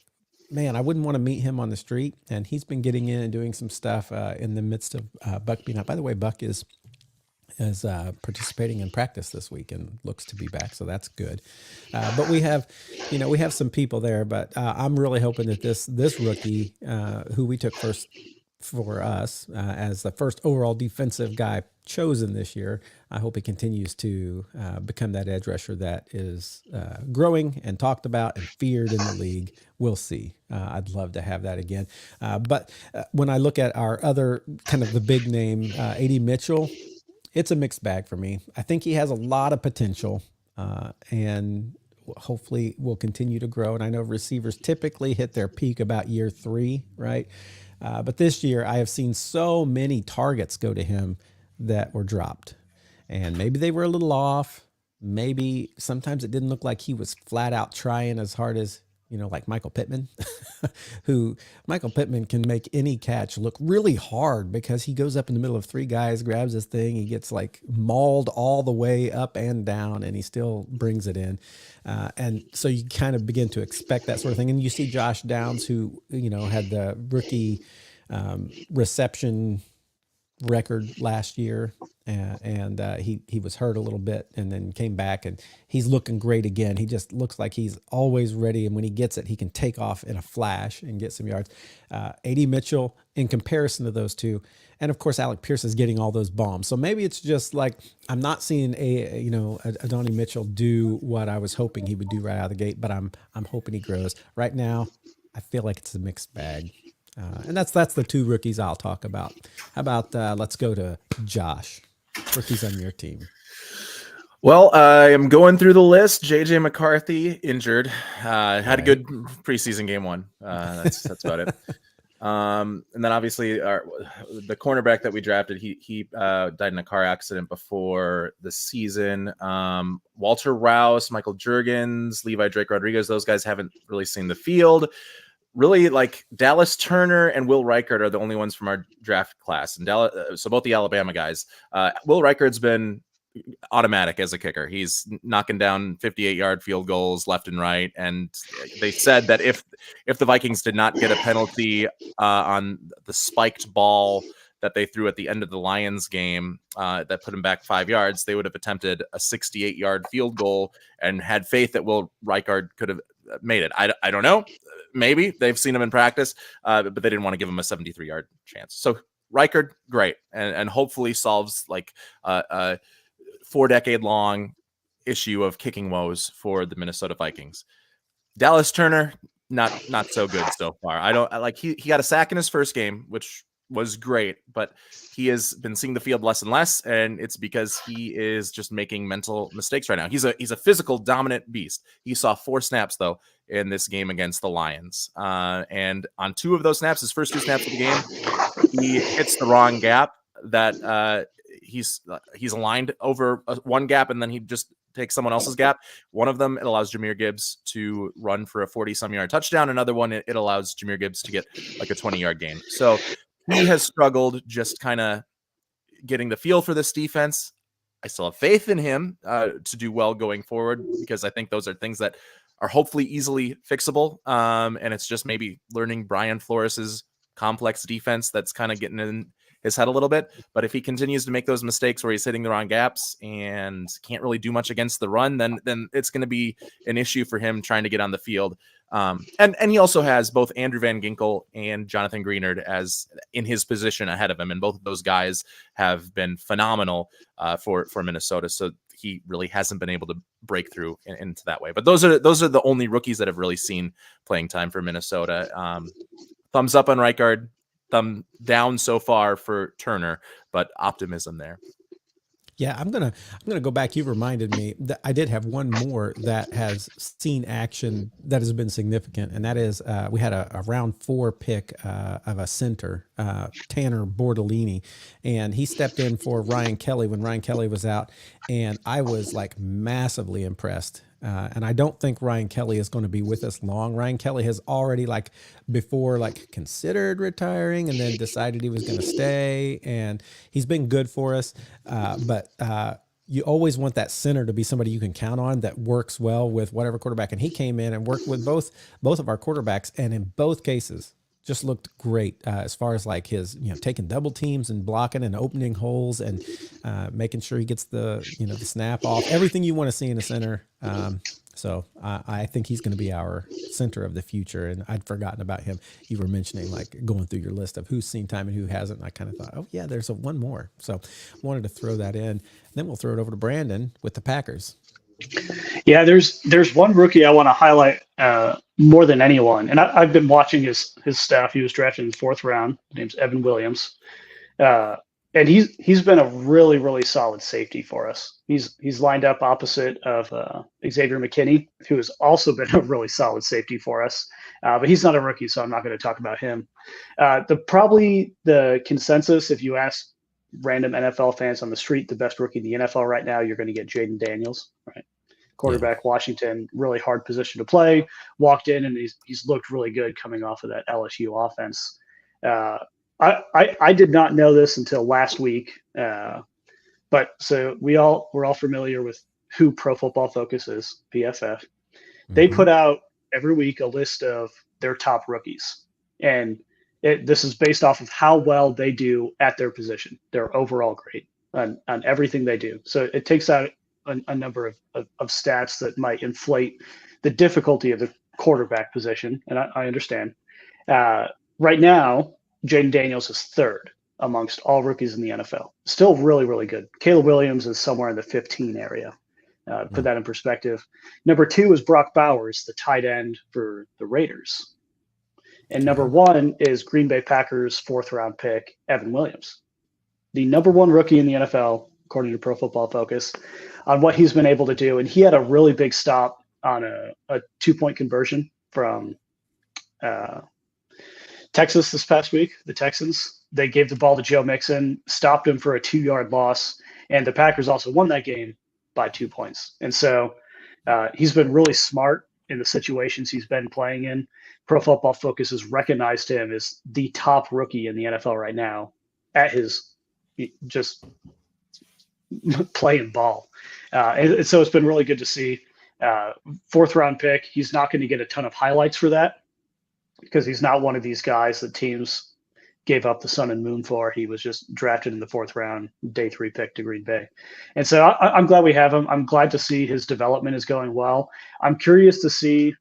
man, I wouldn't want to meet him on the street. And he's been getting in and doing some stuff in the midst of Buck being out. By the way, Buck is participating in practice this week and looks to be back, so that's good. But we have, we have some people there. But I'm really hoping that this rookie, who we took first for us as the first overall defensive guy chosen this year, I hope he continues to become that edge rusher that is growing and talked about and feared in the league. We'll see. I'd love to have that again. But when I look at our other kind of the big name, A.D. Mitchell, it's a mixed bag for me. I think he has a lot of potential, and hopefully will continue to grow. And I know receivers typically hit their peak about year 3, right? But this year, I have seen so many targets go to him that were dropped. And maybe they were a little off. Maybe sometimes it didn't look like he was flat out trying as hard as, like Michael Pittman, who Michael Pittman can make any catch look really hard because he goes up in the middle of 3 guys, grabs his thing. He gets like mauled all the way up and down, and he still brings it in. And so you kind of begin to expect that sort of thing. And you see Josh Downs, who, had the rookie reception record last year, and he was hurt a little bit and then came back, and he's looking great again. He just looks like he's always ready, and when he gets it, he can take off in a flash and get some yards. A.D. Mitchell, in comparison to those two, and of course Alec Pierce is getting all those bombs. So maybe it's just like I'm not seeing Adonai Mitchell do what I was hoping he would do right out of the gate, but I'm hoping he grows. Right now, I feel like it's a mixed bag. And that's the 2 rookies I'll talk about. How about let's go to Josh, rookies on your team. Well, I am going through the list. JJ McCarthy injured, had a good preseason game 1. That's about it. And then obviously the cornerback that we drafted, he died in a car accident before the season. Walter Rouse, Michael Juergens, Levi Drake Rodriguez, those guys haven't really seen the field. Really, like Dallas Turner and Will Reichard are the only ones from our draft class, and so both the Alabama guys. Will Reichard's been automatic as a kicker. He's knocking down 58-yard field goals left and right, and they said that if the Vikings did not get a penalty on the spiked ball that they threw at the end of the Lions game that put him back 5 yards, they would have attempted a 68-yard field goal and had faith that Will Reichard could have made it. I don't know. Maybe they've seen him in practice, but they didn't want to give him a 73-yard chance. So Reichard, great, and hopefully solves like a 4-decade-long issue of kicking woes for the Minnesota Vikings. Dallas Turner, not so good so far. I don't like he got a sack in his first game, which was great, but he has been seeing the field less and less, and it's because he is just making mental mistakes right now. He's a physical dominant beast. He saw 4 snaps though in this game against the Lions, and on 2 of those snaps, his first 2 snaps of the game, he hits the wrong gap. That he's aligned over one gap, and then he just takes someone else's gap. One of them, it allows Jahmyr Gibbs to run for a 40-some yard touchdown. Another one, it allows Jahmyr Gibbs to get like a 20-yard gain. So he has struggled just kind of getting the feel for this defense. I still have faith in him to do well going forward, because I think those are things that are hopefully easily fixable. And it's just maybe learning Brian Flores's complex defense that's kind of getting in his head a little bit. But if he continues to make those mistakes where he's hitting the wrong gaps and can't really do much against the run, then it's going to be an issue for him trying to get on the field. And he also has both Andrew Van Ginkel and Jonathan Greenard as in his position ahead of him, and both of those guys have been phenomenal for Minnesota. So he really hasn't been able to break through into that way. But those are the only rookies that have really seen playing time for Minnesota. Thumbs up on Reichard, thumb down so far for Turner, but optimism there. Yeah, I'm gonna go back. You reminded me that I did have one more that has seen action that has been significant, and that is we had a round 4 pick of a center, Tanner Bordolini, and he stepped in for Ryan Kelly when Ryan Kelly was out, and I was like massively impressed And I don't think Ryan Kelly is going to be with us long. Ryan Kelly has already before considered retiring and then decided he was going to stay, and he's been good for us. But you always want that center to be somebody you can count on that works well with whatever quarterback. And he came in and worked with both of our quarterbacks, and in both cases just looked great as far as his, taking double teams and blocking and opening holes and making sure he gets the, the snap off, everything you want to see in a center. So I think he's going to be our center of the future. And I'd forgotten about him. You were mentioning going through your list of who's seen time and who hasn't. And I kind of thought, oh yeah, there's one more. So wanted to throw that in. Then we'll throw it over to Brandon with the Packers. Yeah, there's one rookie I want to highlight more than anyone, and I've been watching his stuff. He was drafted in the 4th round. His name's Evan Williams, and he's been a really solid safety for us. He's lined up opposite of Xavier McKinney, who has also been a really solid safety for us. But he's not a rookie, so I'm not going to talk about him. Probably the consensus, if you ask random NFL fans on the street, the best rookie in the NFL right now, you're going to get Jaden Daniels, right? Quarterback, yeah. Washington, really hard position to play. Walked in and he's looked really good coming off of that LSU offense. I did not know this until last week, but so we're all familiar with who Pro Football Focus is, PFF. They put out every week a list of their top rookies, and this is based off of how well they do at their position, their overall grade on everything they do. So it takes out a number of stats that might inflate the difficulty of the quarterback position, and I understand. Right now, Jaden Daniels is 3rd amongst all rookies in the NFL. Still really good. Caleb Williams is somewhere in the 15 area. Put that in perspective. Number 2 is Brock Bowers, the tight end for the Raiders. And number 1 is Green Bay Packers 4th round pick, Evan Williams. The number 1 rookie in the NFL, according to Pro Football Focus, on what he's been able to do. And he had a really big stop on a 2-point conversion from Texas this past week. The Texans, they gave the ball to Joe Mixon, stopped him for a 2-yard loss. And the Packers also won that game by 2 points. And so he's been really smart in the situations he's been playing in. Pro Football Focus has recognized him as the top rookie in the NFL right now at his just playing ball. And so it's been really good to see. 4th round pick. He's not going to get a ton of highlights for that because he's not one of these guys that teams gave up the sun and moon for. He was just drafted in the 4th round, day 3 pick to Green Bay. And so I'm glad we have him. I'm glad to see his development is going well. I'm curious to see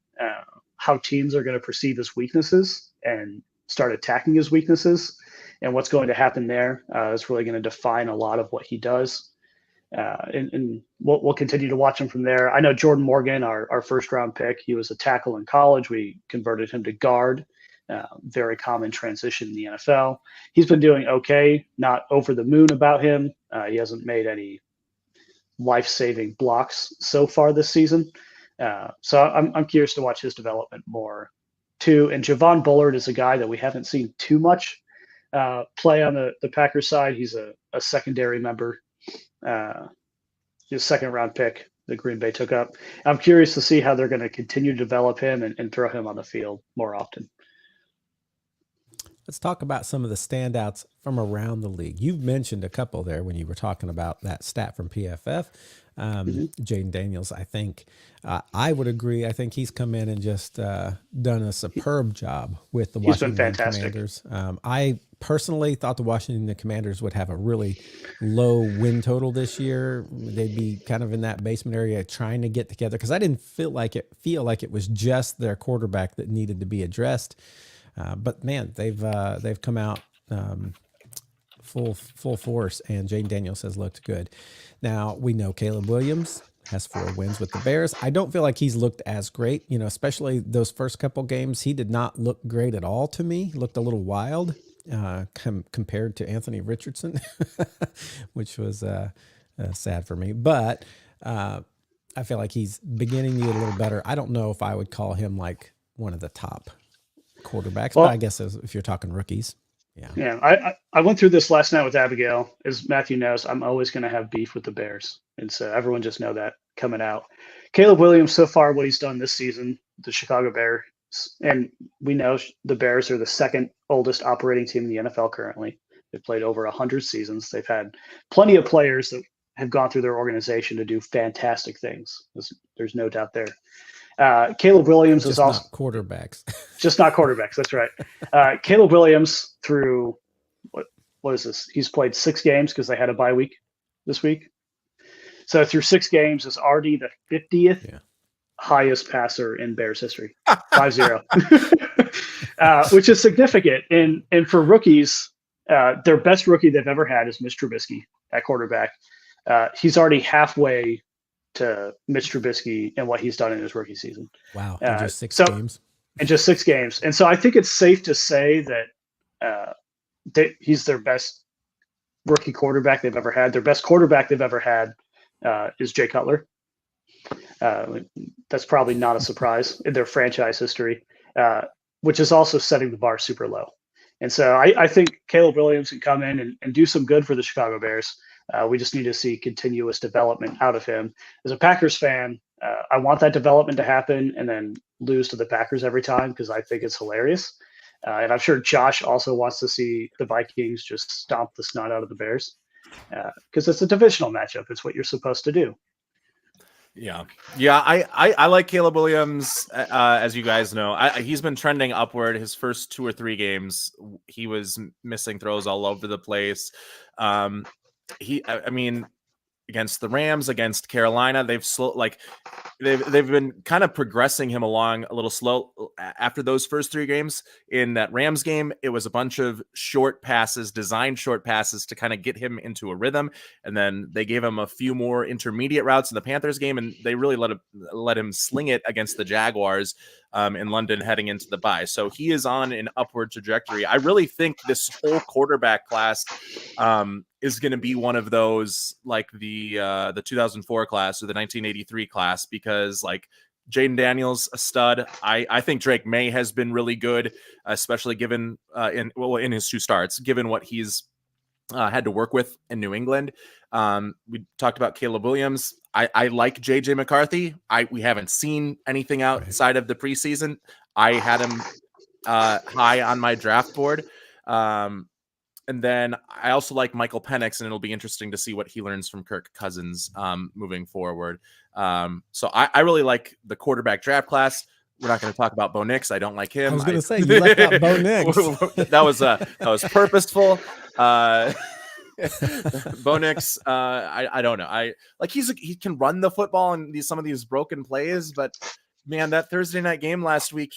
how teams are going to perceive his weaknesses and start attacking his weaknesses and what's going to happen there. It's really going to define a lot of what he does. And we'll continue to watch him from there. I know Jordan Morgan, our 1st round pick, he was a tackle in college. We converted him to guard. Very common transition in the NFL. He's been doing okay, not over the moon about him. He hasn't made any life-saving blocks so far this season. So I'm curious to watch his development more too. And Javon Bullard is a guy that we haven't seen too much play on the Packers side. He's a secondary member. His 2nd round pick that Green Bay took up. I'm curious to see how they're going to continue to develop him and throw him on the field more often. Let's talk about some of the standouts from around the league. You've mentioned a couple there when you were talking about that stat from PFF. Jaden Daniels, I think I would agree. I think he's come in and just done a superb job with the Washington Commanders. I personally thought the Washington Commanders would have a really low win total this year. They'd be kind of in that basement area trying to get together because I didn't feel like it was just their quarterback that needed to be addressed. But man, they've come out full force, and Jaden Daniels has looked good. Now we know Caleb Williams has 4 wins with the Bears. I don't feel like he's looked as great, especially those first couple games. He did not look great at all to me. He looked a little wild compared to Anthony Richardson, which was sad for me. But I feel like he's beginning to get a little better. I don't know if I would call him like one of the top quarterbacks, but I guess if you're talking rookies. Yeah. I went through this last night with Abigail. As Matthew knows, I'm always going to have beef with the Bears. And so everyone just know that coming out. Caleb Williams, so far, what he's done this season, the Chicago Bears, and we know the Bears are the second oldest operating team in the NFL currently. They've played over 100 seasons. They've had plenty of players that have gone through their organization to do fantastic things. There's no doubt there. Caleb Williams just is also not quarterbacks. Just not quarterbacks. That's right. Caleb Williams through what is this? He's played 6 games because they had a bye week this week. So through 6 games is already the 50th highest passer in Bears history, 5-0, which is significant. And for rookies, their best rookie they've ever had is Mitch Trubisky at quarterback. He's already halfway to Mitch Trubisky and what he's done in his rookie season. Wow. In just 6 games. In just 6 games. And so I think it's safe to say that he's their best rookie quarterback they've ever had. Their best quarterback they've ever had is Jay Cutler. That's probably not a surprise in their franchise history, which is also setting the bar super low. And so I think Caleb Williams can come in and do some good for the Chicago Bears. We just need to see continuous development out of him. As a Packers fan, I want that development to happen and then lose to the Packers every time because I think it's hilarious. And I'm sure Josh also wants to see the Vikings just stomp the snot out of the Bears because it's a divisional matchup. It's what you're supposed to do. Yeah. I like Caleb Williams. As you guys know, he's been trending upward. His first 2 or 3 games, he was missing throws all over the place. I mean, against the Rams, against Carolina, they've been kind of progressing him along a little slow after those first 3 games. In that Rams game, it was a bunch of short passes, designed short passes to kind of get him into a rhythm. And then they gave him a few more intermediate routes in the Panthers game, and they really let him sling it against the Jaguars in London heading into the bye. So he is on an upward trajectory. I really think this whole quarterback class is going to be one of those like the 2004 class or the 1983 class, because like Jaden Daniels, a stud. I think Drake May has been really good, especially given in his 2 starts, given what he's had to work with in New England. We talked about Caleb Williams. I like JJ McCarthy. We haven't seen anything outside of the preseason. I had him high on my draft board. And then I also like Michael Penix, and it'll be interesting to see what he learns from Kirk Cousins moving forward. So I really like the quarterback draft class. We're not going to talk about Bo Nix. I don't like him. I was going to say, you left out Bo Nix. that was purposeful. Bo Nix, I don't know. He can run the football in some of these broken plays, but man, that Thursday night game last week,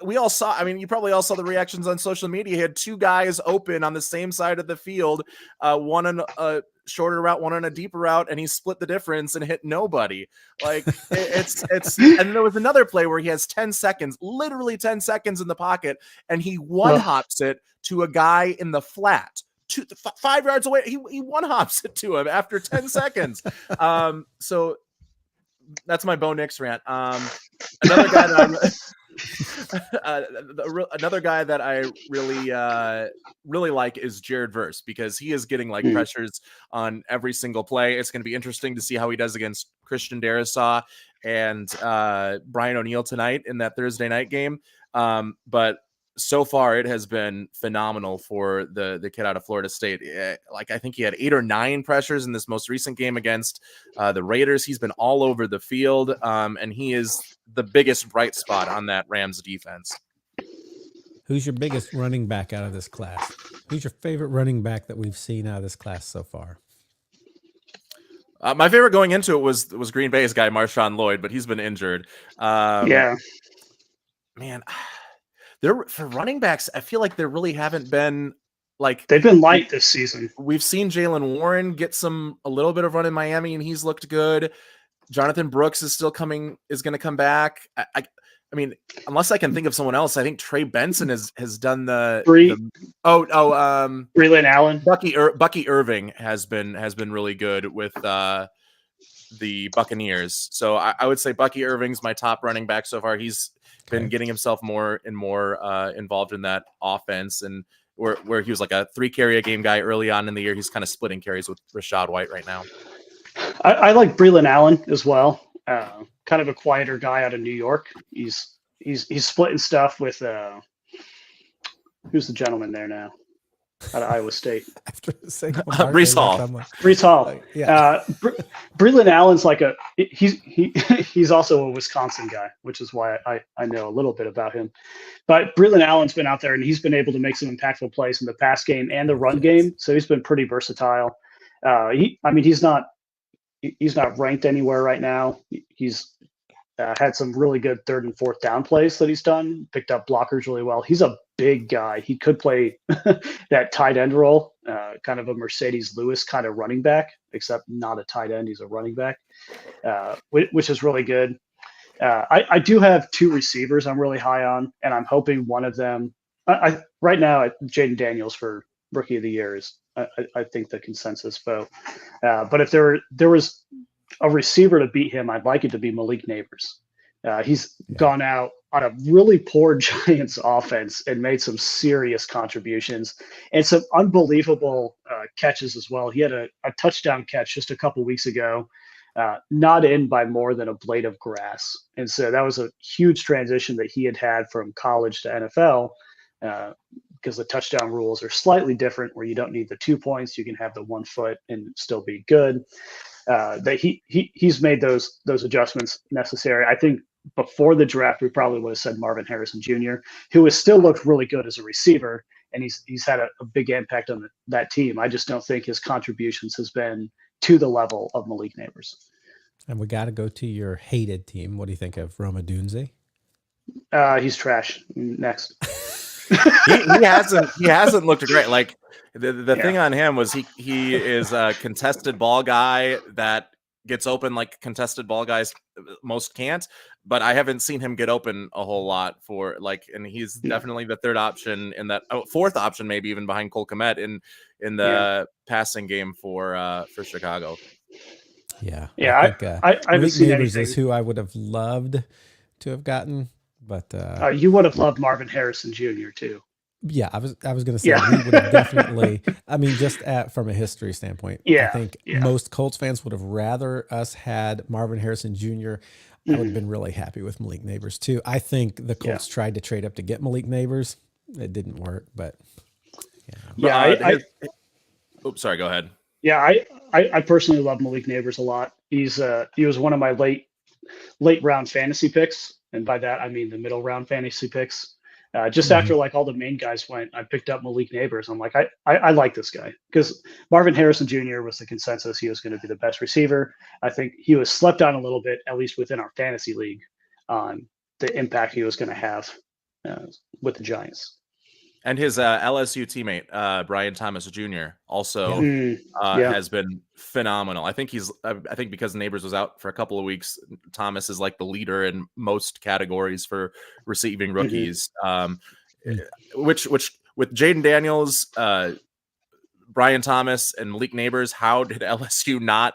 we all saw, I mean, you probably all saw the reactions on social media. He had 2 guys open on the same side of the field, one on a shorter route, one on a deeper route, and he split the difference and hit nobody. Like it's and there was another play where he has 10 seconds, literally 10 seconds in the pocket, and he one-hops it to a guy in the flat. 5 yards away, he one-hops it to him after 10 seconds. So that's my Bo Nix rant. Another guy that another guy that I really like is Jared Verse, because he is getting like pressures on every single play. It's going to be interesting to see how he does against Christian Darrisaw and Brian O'Neill tonight in that Thursday night game. But so far it has been phenomenal for the kid out of Florida State. Like I think he had 8 or 9 pressures in this most recent game against the Raiders. He's been all over the field, and he is the biggest bright spot on that Rams defense. Who's your biggest running back out of this class? Who's your favorite running back that we've seen out of this class so far? My favorite going into it was Green Bay's guy, Marshawn Lloyd, but he's been injured. Man, for running backs, I feel like there really haven't been like they've been light this season. We've seen Jalen Warren get a little bit of run in Miami, and he's looked good. Jonathan Brooks is going to come back. I mean, unless I can think of someone else, I think Trey Benson has done Breland Allen. Bucky Irving has been really good with the Buccaneers. So I would say Bucky Irving's my top running back so far. He's been getting himself more and more involved in that offense, and where he was like a 3 carry a game guy early on in the year, he's kind of splitting carries with Rachaad White right now. I like Breland Allen as well. Kind of a quieter guy out of New York. He's splitting stuff with who's the gentleman there now out of Iowa State. After a single mark, Brees Hall. Brees Hall. Yeah. Breland Allen's like he's also a Wisconsin guy, which is why I know a little bit about him. But Breland Allen's been out there and he's been able to make some impactful plays in the pass game and the run game. So he's been pretty versatile. He's not ranked anywhere right now. He's had some really good 3rd and 4th down plays that he's done, picked up blockers really well. He's a big guy. He could play that tight end role, kind of a Mercedes Lewis kind of running back, except not a tight end. He's a running back, which is really good. I do have 2 receivers I'm really high on, and I'm hoping one of them. Right now, Jaden Daniels for Rookie of the Year is, I think, the consensus vote. But if there was a receiver to beat him, I'd like it to be Malik Neighbors. He's gone out on a really poor Giants offense and made some serious contributions and some unbelievable catches as well. He had a touchdown catch just a couple weeks ago, not in by more than a blade of grass. And so that was a huge transition that he had from college to NFL, because the touchdown rules are slightly different where you don't need the 2 points. You can have the 1 foot and still be good. That he's made those adjustments necessary. I think before the draft, we probably would have said Marvin Harrison Jr., who has still looked really good as a receiver, and he's had a big impact on that team. I just don't think his contributions has been to the level of Malik Neighbors. And we got to go to your hated team. What do you think of Roma Dunze? He's trash. Next. he hasn't looked great. Like the thing on him was he is a contested ball guy that gets open like contested ball guys most can't, but I haven't seen him get open a whole lot and he's definitely the 3rd option in that 4th option, maybe even behind Cole Kmet in the passing game for Chicago. Yeah. I think I haven't seen Neighbors anything. is who I would have loved to have gotten, but you would have loved Marvin Harrison Jr. too. Yeah, I was going to say we would have definitely. I mean, just from a history standpoint, I think most Colts fans would have rather us had Marvin Harrison Jr. I would have been really happy with Malik Neighbors too. I think the Colts tried to trade up to get Malik Neighbors. It didn't work, but oops, sorry. Go ahead. Yeah, I personally love Malik Neighbors a lot. He was one of my late round fantasy picks, and by that I mean the middle round fantasy picks. Just after like all the main guys went, I picked up Malik Neighbors. I'm like, I like this guy because Marvin Harrison Jr. was the consensus. He was going to be the best receiver. I think he was slept on a little bit, at least within our fantasy league, on the impact he was going to have with the Giants. And his LSU teammate, Brian Thomas Jr., also has been phenomenal. I think because Neighbors was out for a couple of weeks, Thomas is like the leader in most categories for receiving rookies. Which with Jaden Daniels, Brian Thomas, and Malik Neighbors, how did LSU not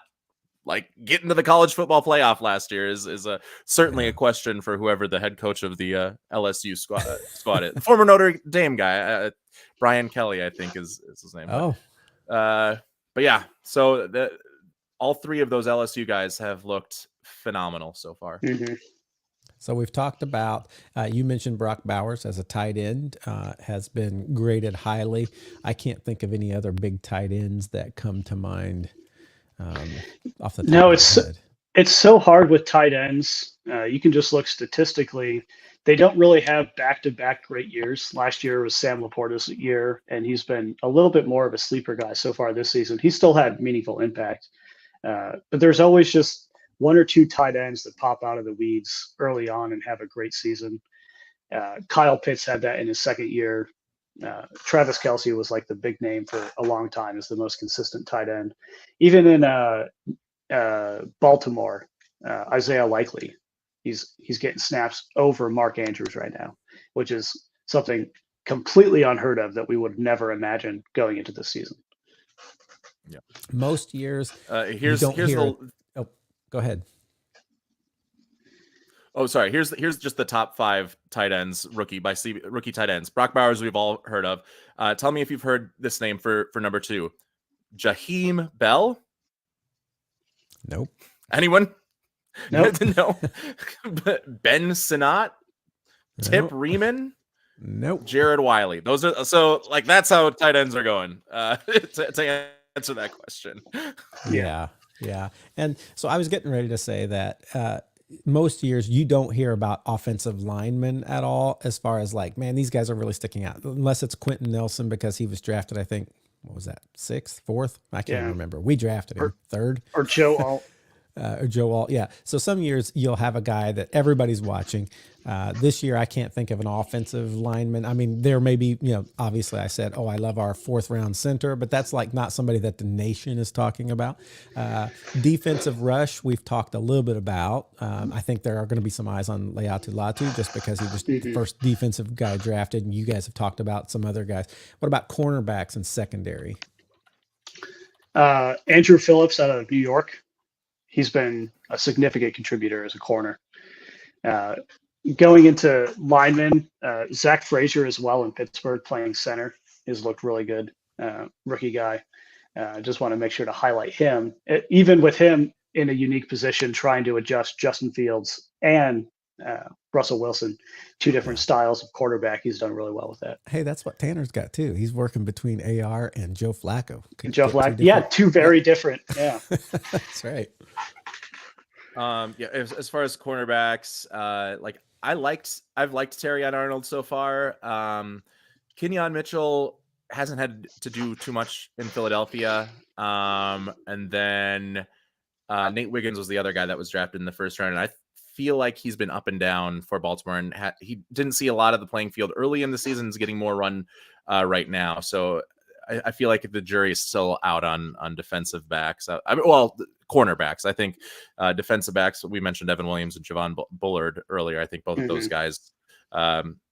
get into the college football playoff last year is certainly a question for whoever the head coach of the LSU squad is. Former Notre Dame guy, Brian Kelly, I think is his name. Oh, but yeah, so all 3 of those LSU guys have looked phenomenal so far. So we've talked about, you mentioned Brock Bowers as a tight end, has been graded highly. I can't think of any other big tight ends that come to mind. Off the top of my head. It's so hard with tight ends. You can just look statistically. They don't really have back-to-back great years. Last year was Sam Laporta's year, and he's been a little bit more of a sleeper guy so far this season. He still had meaningful impact. But there's always just 1 or 2 tight ends that pop out of the weeds early on and have a great season. Kyle Pitts had that in his 2nd year. Travis Kelce was like the big name for a long time as the most consistent tight end. Even in Baltimore, Isaiah Likely, he's getting snaps over Mark Andrews right now, which is something completely unheard of that we would never imagine going into this season. Yeah, most years. Here's go ahead. Oh, sorry. Here's just the top 5 tight ends rookie tight ends. Brock Bowers, we've all heard of. Tell me if you've heard this name for number 2, Jaheim Bell. Nope. Anyone? Nope. No. Ben Sinnott, Tip Riemann, nope. Jared Wiley. Those are so like that's how tight ends are going. To answer that question. Yeah. And so I was getting ready to say that most years you don't hear about offensive linemen at all, as far as like, man, these guys are really sticking out, unless it's Quentin Nelson because he was drafted, I think, what was that, 6th, 4th? I can't remember. We drafted him 3rd. Or Joe Alt. Or Joe Alt. Yeah. So some years you'll have a guy that everybody's watching. This year, I can't think of an offensive lineman. I mean, there may be, obviously I said, I love our 4th round center, but that's like not somebody that the nation is talking about. Defensive rush, we've talked a little bit about. I think there are going to be some eyes on Leatu Latu just because he was the first defensive guy drafted, and you guys have talked about some other guys. What about cornerbacks and secondary? Andrew Phillips out of New York. He's been a significant contributor as a corner. Going into linemen, Zach Frazier as well in Pittsburgh playing center has looked really good. Rookie guy. Just want to make sure to highlight him. Even with him in a unique position, trying to adjust Justin Fields and Russell Wilson, 2 different styles of quarterback. He's done really well with that. Hey, that's what Tanner's got too. He's working between AR and Joe Flacco. Yeah, 2 very different. Yeah, that's right. As far as cornerbacks, I've liked Terrion Arnold so far. Kenyon Mitchell hasn't had to do too much in Philadelphia. And then Nate Wiggins was the other guy that was drafted in the 1st round. And I feel like he's been up and down for Baltimore, and he didn't see a lot of the playing field early in the season. Is getting more run right now. So I feel like the jury is still out on defensive backs. Cornerbacks. I think defensive backs, we mentioned Evan Williams and Javon Bullard earlier. I think both of those guys,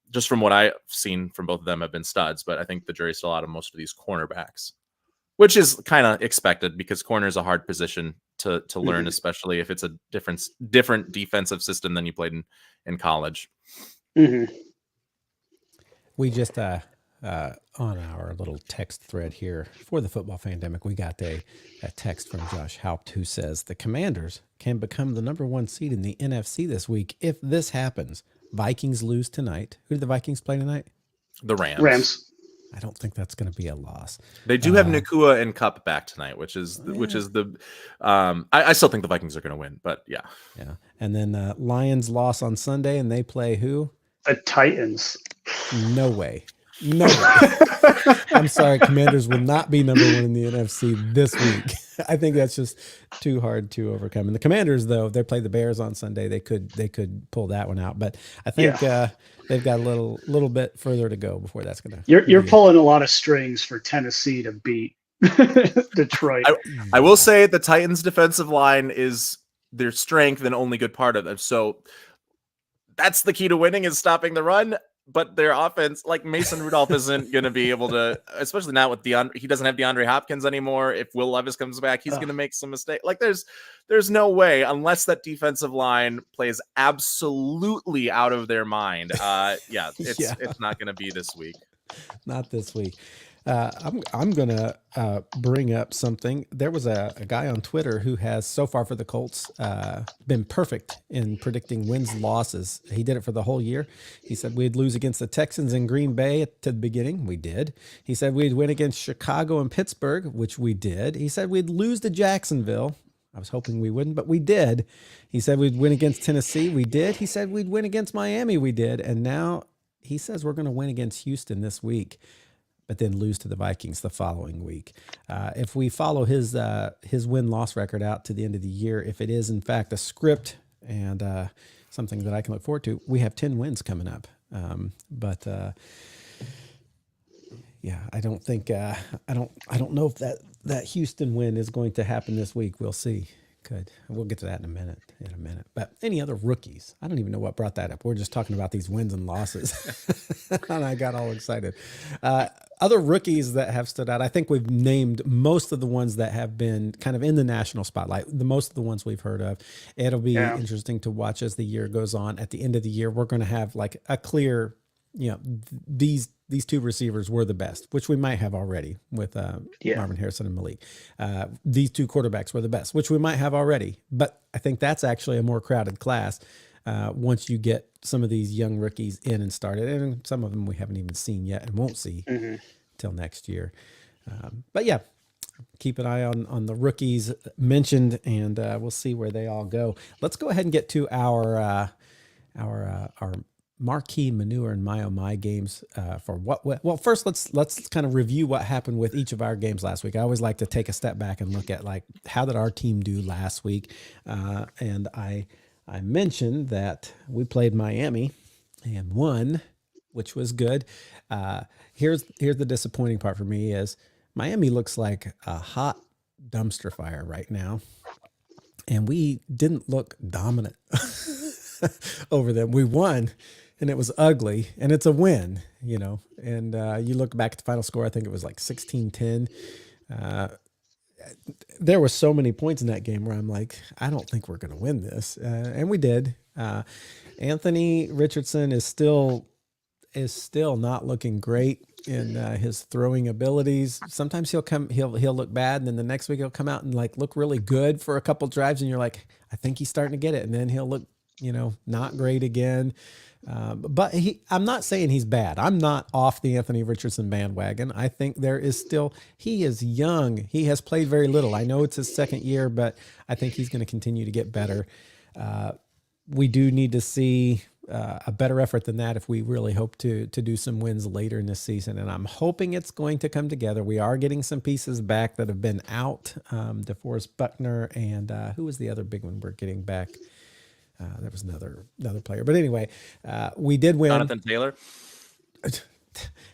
just from what I've seen from both of them, have been studs. But I think the jury's still out on most of these cornerbacks, which is kind of expected because corner is a hard position to learn, especially if it's a different defensive system than you played in college. We just on our little text thread here for the Football Fandemic, we got a text from Josh Haupt who says the Commanders can become the #1 seed in the NFC this week if this happens. Vikings lose tonight. Who do the Vikings play tonight? The Rams. I don't think that's going to be a loss. They do have Nakua and Cup back tonight, which is the. I still think the Vikings are going to win, but yeah. And then Lions loss on Sunday, and they play who? The Titans. No way. I'm sorry. Commanders will not be #1 in the NFC this week. I think that's just too hard to overcome. And the Commanders, though, they play the Bears on Sunday. They could pull that one out, but I think they've got a little bit further to go before that's gonna. You're pulling a lot of strings for Tennessee to beat Detroit. I will say the Titans' defensive line is their strength and only good part of them. So that's the key to winning, is stopping the run. But their offense, like Mason Rudolph, isn't going to be able to, especially not with he doesn't have DeAndre Hopkins anymore. If Will Levis comes back, he's going to make some mistakes. Like there's no way, unless that defensive line plays absolutely out of their mind. It's not going to be this week. Not this week. I'm going to bring up something. There was a guy on Twitter who has, so far for the Colts, been perfect in predicting wins, losses. He did it for the whole year. He said we'd lose against the Texans and Green Bay at the beginning. We did. He said we'd win against Chicago and Pittsburgh, which we did. He said we'd lose to Jacksonville. I was hoping we wouldn't, but we did. He said we'd win against Tennessee. We did. He said we'd win against Miami. We did. And now he says we're going to win against Houston this week, but then lose to the Vikings the following week. If we follow his win-loss record out to the end of the year, if it is in fact a script and something that I can look forward to, we have 10 wins coming up. I don't think I don't know if that Houston win is going to happen this week. We'll see. We'll get to that in a minute. But any other rookies? I don't even know what brought that up. We're just talking about these wins and losses. And I got all excited. Other rookies that have stood out, I think we've named most of the ones that have been kind of in the national spotlight, most of the ones we've heard of. It'll be interesting to watch as the year goes on. At the end of the year, we're going to have like a clear these two receivers were the best, which we might have already with Marvin Harrison and Malik. These two quarterbacks were the best, which we might have already. But I think that's actually a more crowded class once you get some of these young rookies in and started. And some of them we haven't even seen yet and won't see till next year. But yeah, keep an eye on the rookies mentioned, and we'll see where they all go. Let's go ahead and get to our marquee manure and my games for what. Well, first let's kind of review what happened with each of our games last week. I always like to take a step back and look at like how did our team do last week, and I mentioned that we played Miami and won, which was good. Here's the disappointing part for me is Miami looks like a hot dumpster fire right now, and we didn't look dominant over them. We won, and it was ugly, and it's a win, and you look back at the final score, I think it was like 16-10. There were so many points in that game where I'm like, I don't think we're going to win this. And we did. Anthony Richardson is still not looking great in his throwing abilities. Sometimes he'll look bad, and then the next week he'll come out and like look really good for a couple drives, and you're like, I think he's starting to get it. And then he'll look, not great again. But I'm not saying he's bad. I'm not off the Anthony Richardson bandwagon. I think he is young. He has played very little. I know it's his second year, but I think he's going to continue to get better. We do need to see a better effort than that if we really hope to do some wins later in this season. And I'm hoping it's going to come together. We are getting some pieces back that have been out. DeForest Buckner and who was the other big one we're getting back? There was another player. But anyway, we did win. Jonathan Taylor.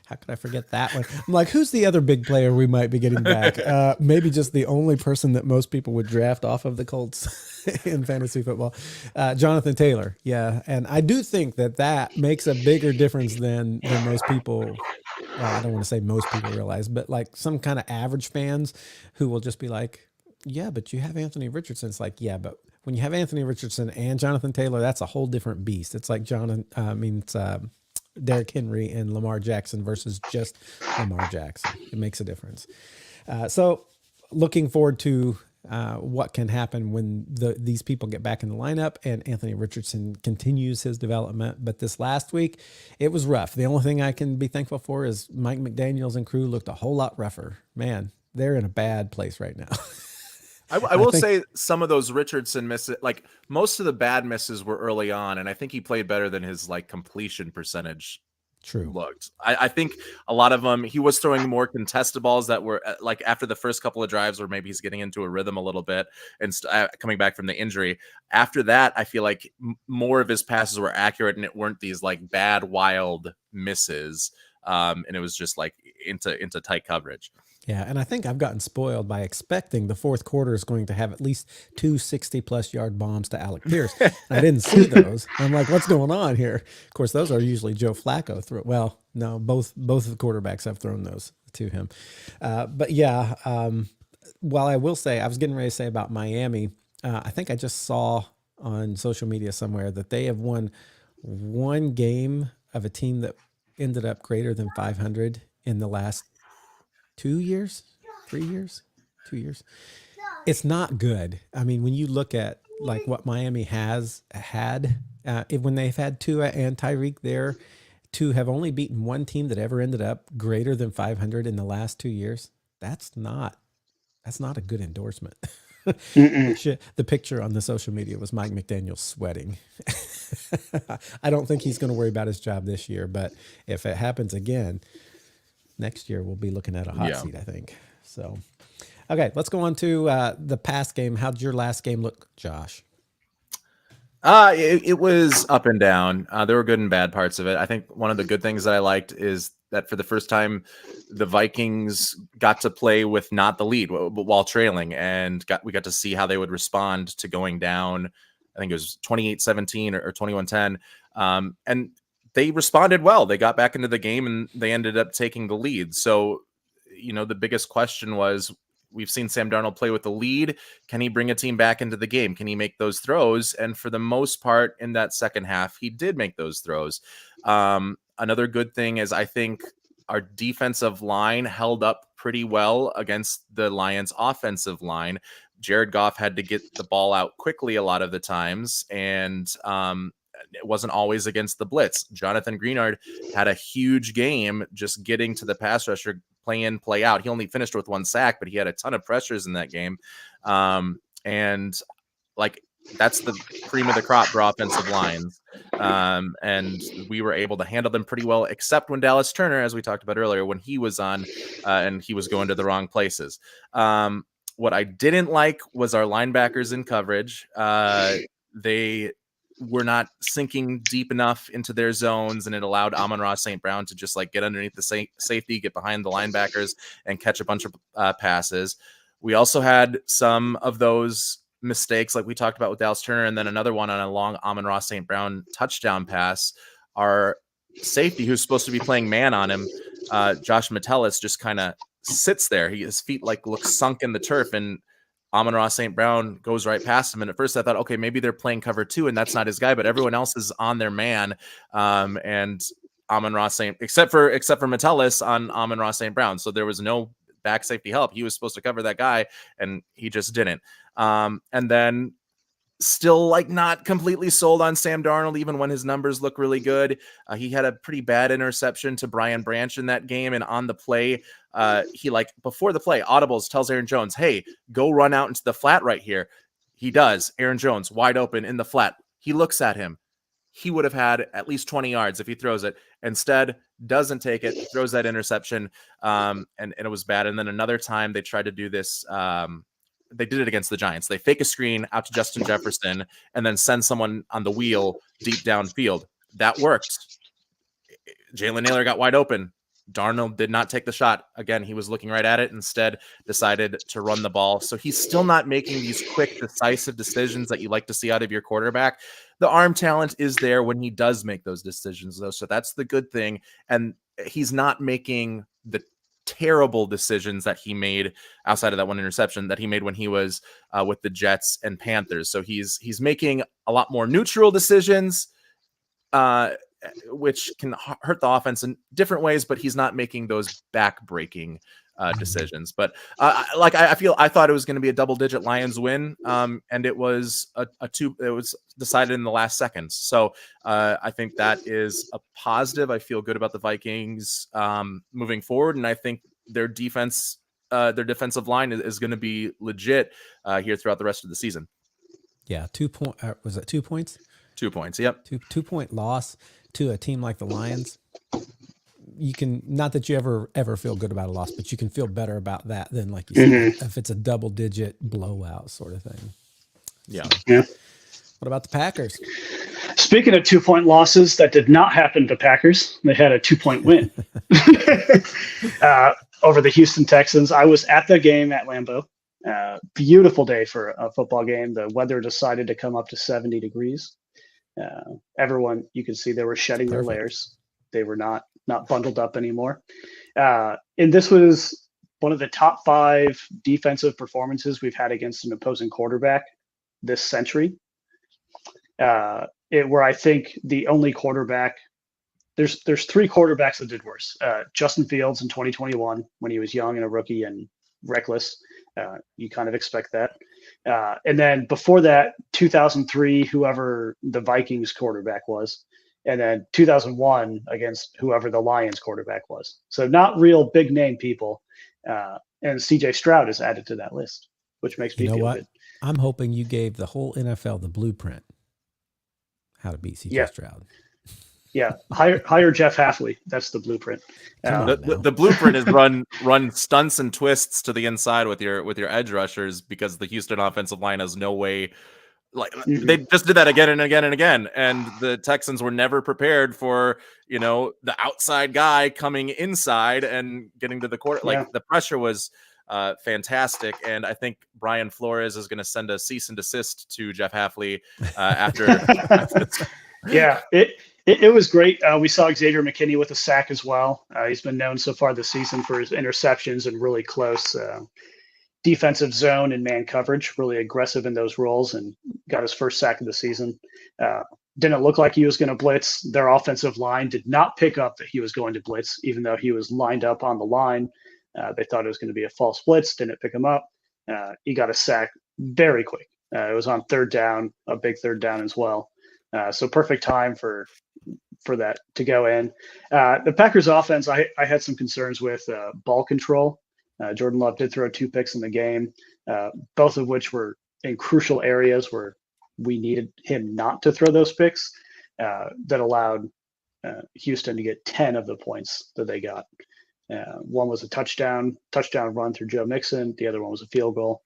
How could I forget that one? I'm like, who's the other big player we might be getting back? Maybe just the only person that most people would draft off of the Colts in fantasy football. Jonathan Taylor. Yeah. And I do think that makes a bigger difference than most people. Well, I don't want to say most people realize, but like some kind of average fans who will just be like, yeah, but you have Anthony Richardson. It's like, yeah, but when you have Anthony Richardson and Jonathan Taylor, that's a whole different beast. It's like Derrick Henry and Lamar Jackson versus just Lamar Jackson. It makes a difference. So looking forward to what can happen when these people get back in the lineup and Anthony Richardson continues his development. But this last week, it was rough. The only thing I can be thankful for is Mike McDaniels and crew looked a whole lot rougher. Man, they're in a bad place right now. I will say some of those Richardson misses, like most of the bad misses were early on, and I think he played better than his like completion percentage looked. I think a lot of them, he was throwing more contested balls that were like after the first couple of drives where maybe he's getting into a rhythm a little bit and coming back from the injury. After that, I feel like more of his passes were accurate and it weren't these like bad, wild misses. And it was just like into tight coverage. Yeah, and I think I've gotten spoiled by expecting the fourth quarter is going to have at least 2 60-plus yard bombs to Alec Pierce. I didn't see those. I'm like, what's going on here? Of course, those are usually Joe Flacco through. Well, no, both of the quarterbacks have thrown those to him. But yeah, while I will say, I was getting ready to say about Miami, I think I just saw on social media somewhere that they have won one game of a team that ended up greater than 500 in the last 2 years, 3 years, 2 years. It's not good. I mean, when you look at like what Miami has had, when they've had Tua and Tyreek there, to have only beaten one team that ever ended up greater than 500 in the last 2 years, that's not a good endorsement. The picture on the social media was Mike McDaniel sweating. I don't think he's going to worry about his job this year, but if it happens again, next year we'll be looking at a hot seat, I think. So, okay, let's go on to the past game. How did your last game look, Josh? It was up and down. There were good and bad parts of it. I think one of the good things that I liked is that for the first time, the Vikings got to play with not the lead while trailing, and we got to see how they would respond to going down. I think it was 28-17 or 21-10. And they responded well. They got back into the game and they ended up taking the lead. So, the biggest question was, we've seen Sam Darnold play with the lead. Can he bring a team back into the game? Can he make those throws? And for the most part in that second half, he did make those throws. Another good thing is I think our defensive line held up pretty well against the Lions' offensive line. Jared Goff had to get the ball out quickly a lot of the times, and it wasn't always against the blitz. Jonathan Greenard had a huge game just getting to the pass rusher, play in, play out. He only finished with 1 sack, but he had a ton of pressures in that game. And like, that's the cream of the crop for offensive lines. And we were able to handle them pretty well, except when Dallas Turner, as we talked about earlier, when he was on and he was going to the wrong places. What I didn't like was our linebackers in coverage. They were not sinking deep enough into their zones, and it allowed Amon-Ra St. Brown to just like get underneath the safety, get behind the linebackers, and catch a bunch of passes. We also had some of those mistakes like we talked about with Dallas Turner, and then another one on a long Amon-Ra St. Brown touchdown pass. Our safety, who's supposed to be playing man on him, Josh Metellus, just kind of sits there. His feet like look sunk in the turf, and Amon-Ra St. Brown goes right past him. And at first I thought, okay, maybe they're playing cover 2 and that's not his guy, but everyone else is on their man. And Amon-Ra St. except for Metellus on Amon-Ra St. Brown. So there was no back safety help. He was supposed to cover that guy and he just didn't. And then still like not completely sold on Sam Darnold, even when his numbers look really good. He had a pretty bad interception to Brian Branch in that game. And on the play, he like before the play, audibles tells Aaron Jones, hey, go run out into the flat right here. He does. Aaron Jones wide open in the flat. He looks at him. He would have had at least 20 yards if he throws it. Instead, doesn't take it, throws that interception. And it was bad. And then another time they tried to do this. They did it against the Giants. They fake a screen out to Justin Jefferson and then send someone on the wheel deep downfield. That worked. Jalen Naylor got wide open. Darnold did not take the shot. Again, he was looking right at it. Instead, decided to run the ball. So he's still not making these quick, decisive decisions that you like to see out of your quarterback. The arm talent is there when he does make those decisions, though. So that's the good thing. And he's not making the terrible decisions that he made outside of that one interception that he made when he was with the Jets and Panthers. So he's making a lot more neutral decisions, which can hurt the offense in different ways, but he's not making those back-breaking decisions. But I thought it was going to be a double-digit Lions win, and it was it was decided in the last seconds. So I think that is a positive. I feel good about the Vikings moving forward, and I think their defense, their defensive line is going to be legit here throughout the rest of the season. Yeah, 2 point. Was it 2 points? 2 points. Yep. 2-point loss to a team like the Lions. You can, not that you ever feel good about a loss, but you can feel better about that than, like you said, if it's a double-digit blowout sort of thing. Yeah. Yeah. What about the Packers? Speaking of 2-point losses, that did not happen to Packers. They had a 2-point win over the Houston Texans. I was at the game at Lambeau. Beautiful day for a football game. The weather decided to come up to 70 degrees. Everyone, you could see they were shedding their layers. They were not bundled up anymore. And this was one of the top 5 defensive performances we've had against an opposing quarterback this century. Where I think the only quarterback, there's 3 quarterbacks that did worse. Justin Fields in 2021, when he was young and a rookie and reckless. You kind of expect that. And then before that, 2003, whoever the Vikings quarterback was. And then 2001 against whoever the Lions quarterback was. So not real big name people. And CJ Stroud is added to that list, which makes me feel good. I'm hoping you gave the whole NFL the blueprint how to beat CJ Stroud. Yeah, hire Jeff Hafley. That's the blueprint. The blueprint is run stunts and twists to the inside with your edge rushers, because the Houston offensive line has no way. Like they just did that again and again and again, and the Texans were never prepared for the outside guy coming inside and getting to the quarter. Like the pressure was fantastic, and I think Brian Flores is going to send a cease and desist to Jeff Hafley after. Yeah, it was great. We saw Xavier McKinney with a sack as well. He's been known so far this season for his interceptions and really close defensive zone and man coverage, really aggressive in those roles, and got his first sack of the season. didn't look like he was going to blitz. Their offensive line did not pick up that he was going to blitz, even though he was lined up on the line. They thought it was going to be a false blitz, didn't pick him up. He got a sack very quick. It was on third down, a big third down as well. So perfect time for that to go in. The Packers offense, I had some concerns with ball control. Jordan Love did throw 2 picks in the game, both of which were in crucial areas where we needed him not to throw those picks. That allowed Houston to get 10 of the points that they got. One was a touchdown run through Joe Mixon. The other one was a field goal.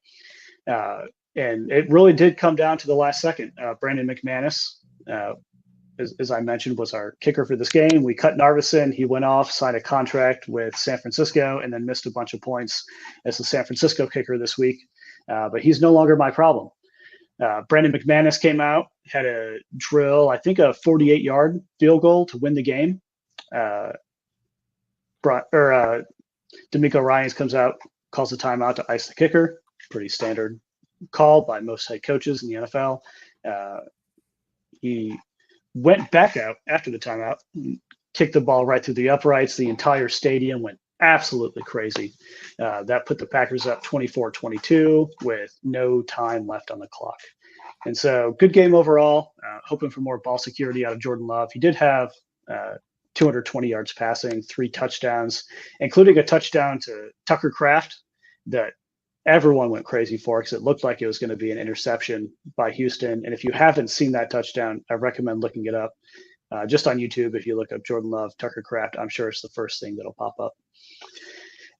And it really did come down to the last second. Brandon McManus, as I mentioned, was our kicker for this game. We cut Narvison. He went off, signed a contract with San Francisco, and then missed a bunch of points as the San Francisco kicker this week. But he's no longer my problem. Brandon McManus came out, had a drill, I think a 48-yard field goal to win the game. D'Amico Ryans comes out, calls a timeout to ice the kicker. Pretty standard call by most head coaches in the NFL. He went back out after the timeout, kicked the ball right through the uprights. The entire stadium went absolutely crazy. That put the Packers up 24-22 with no time left on the clock. And so good game overall, hoping for more ball security out of Jordan Love. He did have 220 yards passing, 3 touchdowns, including a touchdown to Tucker Kraft that everyone went crazy for because it looked like it was going to be an interception by Houston. And if you haven't seen that touchdown, I recommend looking it up just on YouTube. If you look up Jordan Love, Tucker Kraft, I'm sure it's the first thing that'll pop up.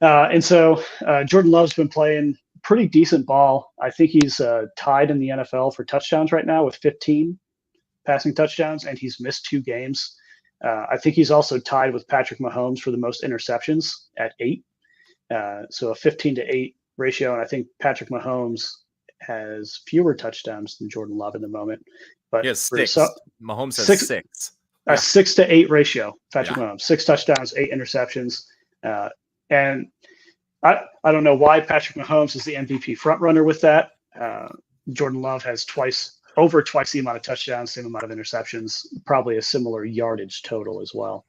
And so Jordan Love's been playing pretty decent ball. I think he's tied in the NFL for touchdowns right now with 15 passing touchdowns, and he's missed 2 games. I think he's also tied with Patrick Mahomes for the most interceptions at 8. So a 15-8 ratio. And I think Patrick Mahomes has fewer touchdowns than Jordan Love in the moment. But he has 6. Mahomes has 6. A 6-to-8 ratio. Patrick Mahomes, 6 touchdowns, 8 interceptions. And I don't know why Patrick Mahomes is the MVP frontrunner with that. Jordan Love has over twice the amount of touchdowns, same amount of interceptions, probably a similar yardage total as well.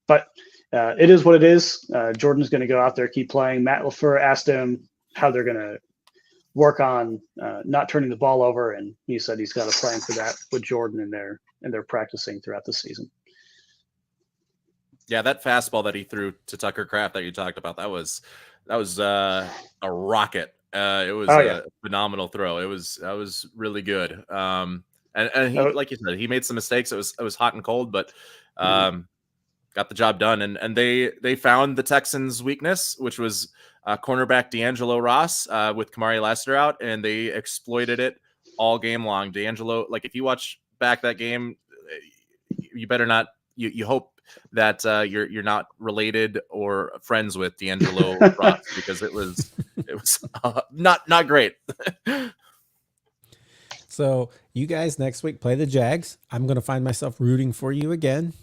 But it is what it is. Jordan's going to go out there, keep playing. Matt LaFleur asked him how they're going to work on not turning the ball over, and he said he's got a plan for that with Jordan, and they're practicing throughout the season. Yeah, that fastball that he threw to Tucker Kraft that you talked about, that was a rocket. It was a phenomenal throw. That was really good. And he, like you said, he made some mistakes. It was hot and cold, but got the job done. And they found the Texans' weakness, which was cornerback D'Angelo Ross with Kamari Lassiter out, and they exploited it all game long. D'Angelo, like if you watch back that game, you better not. You hope that you're not related or friends with D'Angelo Ross because it was not great. So you guys next week play the Jags. I'm going to find myself rooting for you again.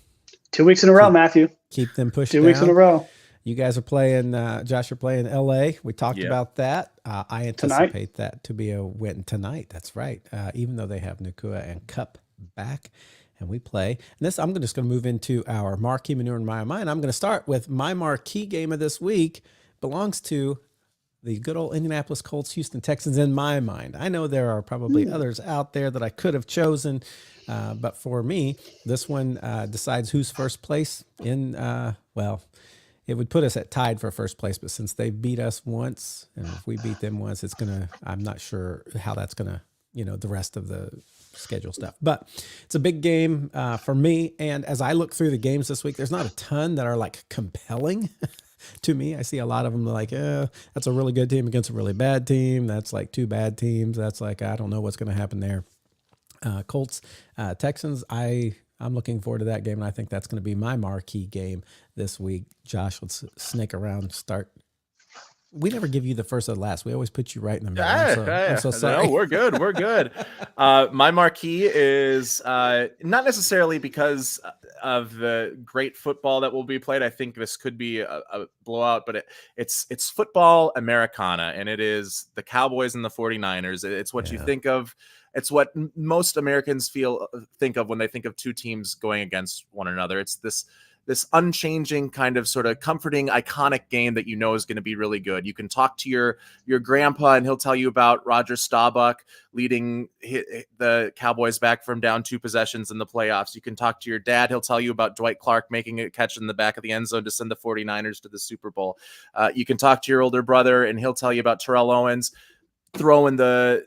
2 weeks in a row, Matthew. Keep them pushed 2 down. weeks in a row. You guys are playing, Josh, you're playing LA. We talked about that. I anticipate that to be a win tonight. That's right. Even though they have Nakua and Cup back. And we play. And this, I'm just going to move into our marquee manure in my mind. I'm going to start with my marquee game of this week. Belongs to the good old Indianapolis Colts, Houston Texans in my mind. I know there are probably others out there that I could have chosen. But for me, this one decides who's first place in, it would put us at tied for first place. But since they beat us once, and if we beat them once, I'm not sure how that's going to, the rest of the schedule stuff. But it's a big game for me. And as I look through the games this week, there's not a ton that are like compelling to me. I see a lot of them like, that's a really good team against a really bad team. That's like 2 bad teams. That's like, I don't know what's going to happen there. Colts, Texans, I'm looking forward to that game. And I think that's going to be my marquee game this week. Josh, let's snake around, start. We never give you the first or last. We always put you right in the middle. I'm so sorry. No, we're good. We're good. My marquee is not necessarily because of the great football that will be played. I think this could be a blowout, but it's football Americana, and it is the Cowboys and the 49ers. It's what you think of. It's what most Americans think of when they think of two teams going against one another. It's this unchanging kind of sort of comforting, iconic game that you know is going to be really good. You can talk to your grandpa and he'll tell you about Roger Staubach leading the Cowboys back from down 2 possessions in the playoffs. You can talk to your dad. He'll tell you about Dwight Clark making a catch in the back of the end zone to send the 49ers to the Super Bowl. You can talk to your older brother and he'll tell you about Terrell Owens throwing the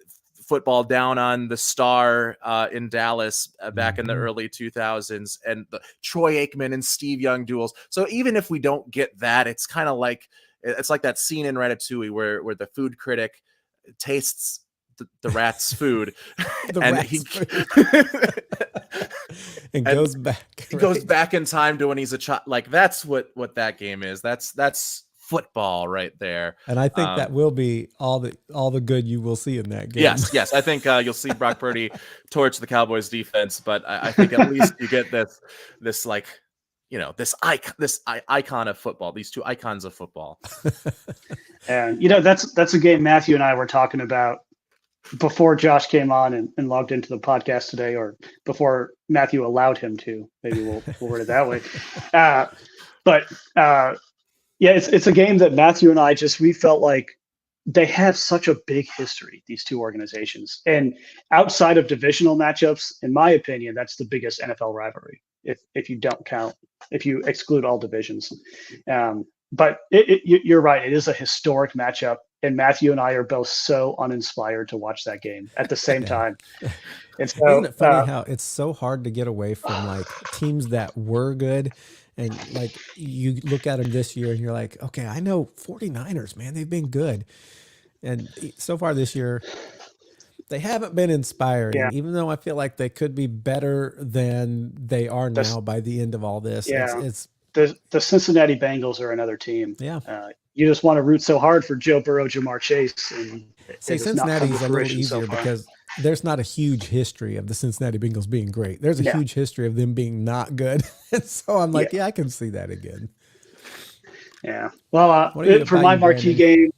football down on the Star in Dallas back in the early 2000s, and the Troy Aikman and Steve Young duels. So even if we don't get that, it's kind of like that scene in Ratatouille where the food critic tastes the rat's food and goes back. He goes back in time to when he's a child. Like that's what that game is. That's football right there. And I think that will be all the good you will see in that game. Yes. I think you'll see Brock Purdy torch the Cowboys defense, but I think at least you get this like, this icon of football, these two icons of football. And that's a game Matthew and I were talking about before Josh came on and logged into the podcast today, or before Matthew allowed him to. Maybe we'll word it that way. Yeah, it's a game that Matthew and I we felt like they have such a big history, these two organizations. And outside of divisional matchups, in my opinion, that's the biggest NFL rivalry, if you exclude all divisions. But you're right, it is a historic matchup. And Matthew and I are both so uninspired to watch that game at the same time. And so, isn't it funny how it's so hard to get away from like teams that were good? And like you look at them this year and you're like, okay, I know 49ers, man, they've been good. And so far this year, they haven't been inspiring, even though I feel like they could be better than they are now by the end of all this. Yeah. It's the Cincinnati Bengals are another team. Yeah. You just want to root so hard for Joe Burrow, Jamar Chase. And Cincinnati's a little easier because there's not a huge history of the Cincinnati Bengals being great. There's a huge history of them being not good. So I'm like, I can see that again. Yeah. Well, for my marquee game,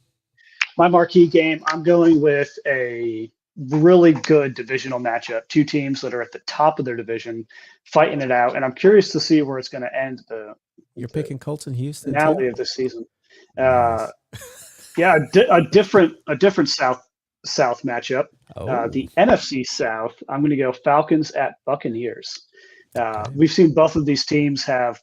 I'm going with a really good divisional matchup. Two teams that are at the top of their division fighting it out. And I'm curious to see where it's going to end. You're picking Colts and Houston finale of this season. Nice. A different South matchup. The NFC South, I'm going to go Falcons at Buccaneers. We've seen both of these teams have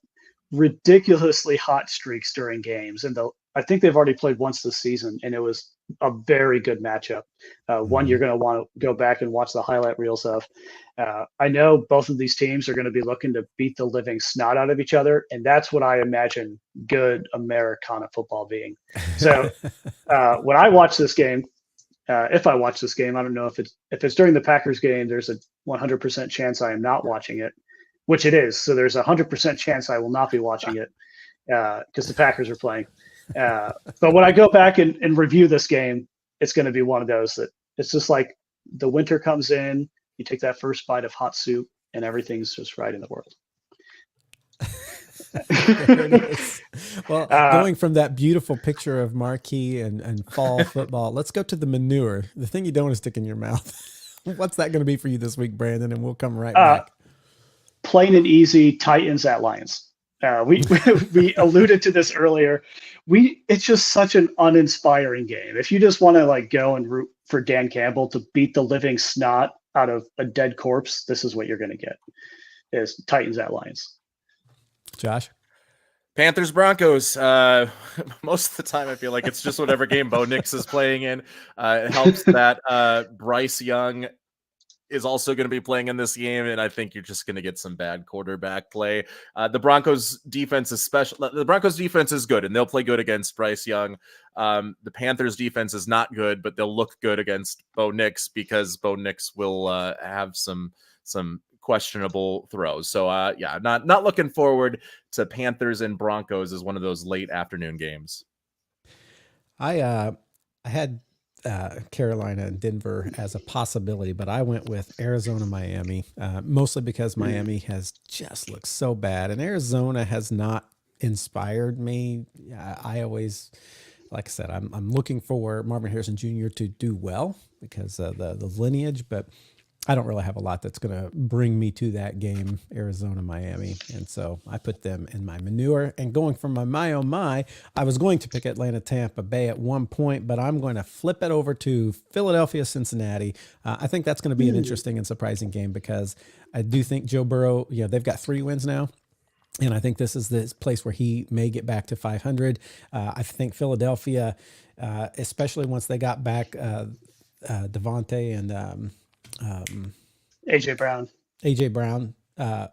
ridiculously hot streaks during games, and I think they've already played once this season, and it was a very good matchup. One you're going to want to go back and watch the highlight reels of. I know both of these teams are going to be looking to beat the living snot out of each other, and that's what I imagine good Americana football being. So when I watch this game, if I watch this game, I don't know if it's during the Packers game, there's a 100% chance I am not watching it, which it is. So there's a 100% chance I will not be watching it because the Packers are playing. But when I go back and review this game, it's going to be one of those that it's just like the winter comes in, you take that first bite of hot soup, and everything's just right in the world. There it is. Well, going from that beautiful picture of marquee and fall football, let's go to the manure, the thing you don't want to stick in your mouth. What's that going to be for you this week, Brandon? And we'll come right back. Plain and easy, Titans at Lions. We alluded to this earlier. It's just such an uninspiring game. If you just want to like go and root for Dan Campbell to beat the living snot out of a dead corpse, this is what you're going to get: is Titans at Lions. Josh? Panthers Broncos. Most of the time, I feel like it's just whatever game Bo Nix is playing in. It helps that Bryce Young is also going to be playing in this game, and I think you're just going to get some bad quarterback play. The Broncos defense is special. The Broncos defense is good, and they'll play good against Bryce Young. The Panthers defense is not good, but they'll look good against Bo Nix because Bo Nix will have some questionable throws. So not looking forward to Panthers and Broncos as one of those late afternoon games. I had Carolina and Denver as a possibility, but I went with Arizona, Miami, mostly because Miami has just looked so bad, and Arizona has not inspired me. I always, like I said, I'm looking for Marvin Harrison Jr. to do well because of the lineage, but I don't really have a lot that's going to bring me to that game, Arizona, Miami. And so I put them in my manure. And going from my oh my, I was going to pick Atlanta, Tampa Bay at one point, but I'm going to flip it over to Philadelphia, Cincinnati. I think that's going to be an interesting and surprising game because I do think Joe Burrow, they've got 3 wins now. And I think this is the place where he may get back to 500. I think Philadelphia, especially once they got back Devontae and AJ Brown. I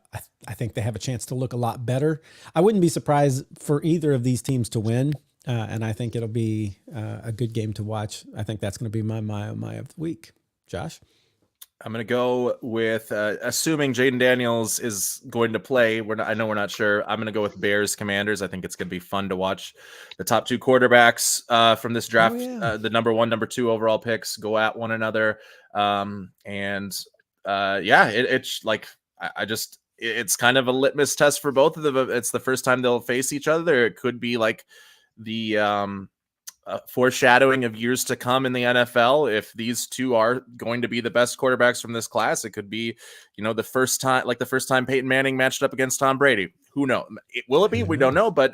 think they have a chance to look a lot better. I wouldn't be surprised for either of these teams to win. And I think it'll be a good game to watch. I think that's going to be my of the week. Josh? I'm going to go with, assuming Jaden Daniels is going to play. I know we're not sure. I'm going to go with Bears Commanders. I think it's going to be fun to watch the top 2 quarterbacks from this draft. The number 1, number 2 overall picks go at one another. It's like, it's kind of a litmus test for both of them. It's the first time they'll face each other. It could be like the foreshadowing of years to come in the NFL. If these two are going to be the best quarterbacks from this class, it could be, the first time Peyton Manning matched up against Tom Brady. Who knows? Will it be? We don't know, but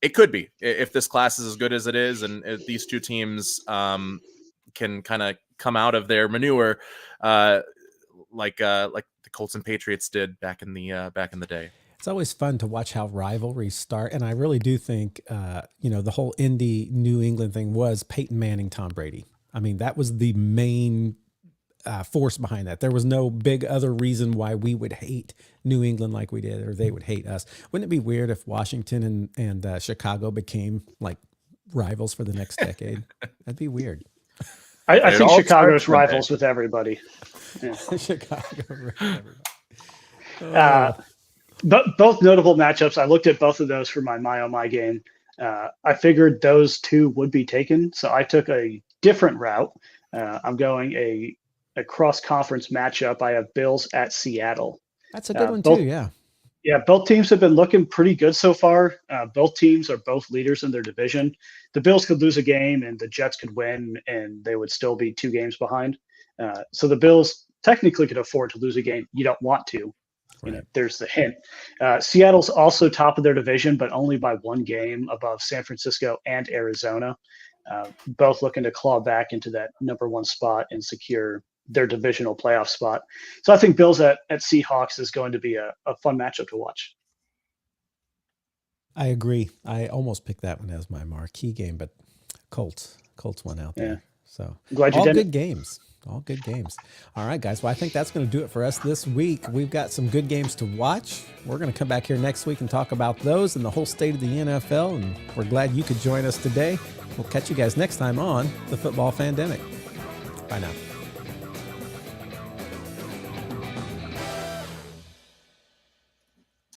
it could be if this class is as good as it is, and if these two teams can kind of come out of their manure, like the Colts and Patriots did back in the day. It's always fun to watch how rivalries start. And I really do think, the whole Indy New England thing was Peyton Manning, Tom Brady. I mean, that was the main force behind that. There was no big other reason why we would hate New England like we did, or they would hate us. Wouldn't it be weird if Washington and Chicago became like rivals for the next decade? That'd be weird. I think Chicago's rivals with everybody. Yeah. Chicago with everybody. Both notable matchups. I looked at both of those for my oh my game. I figured those 2 would be taken, so I took a different route. I'm going a cross-conference matchup. I have Bills at Seattle. That's a good one too, yeah. Yeah, both teams have been looking pretty good so far. Both teams are both leaders in their division. The Bills could lose a game and the Jets could win, and they would still be 2 games behind. So the Bills technically could afford to lose a game. You don't want to. There's the hint. Seattle's also top of their division, but only by 1 game above San Francisco and Arizona, both looking to claw back into that number 1 spot and secure their divisional playoff spot. So I think Bills at Seahawks is going to be a fun matchup to watch. I agree. I almost picked that one as my marquee game, but Colts went out there. So glad you all did. Good games. All good games. All right, guys. Well, I think that's going to do it for us this week. We've got some good games to watch. We're going to come back here next week and talk about those and the whole state of the NFL. And we're glad you could join us today. We'll catch you guys next time on the Football Fandemic. Bye now.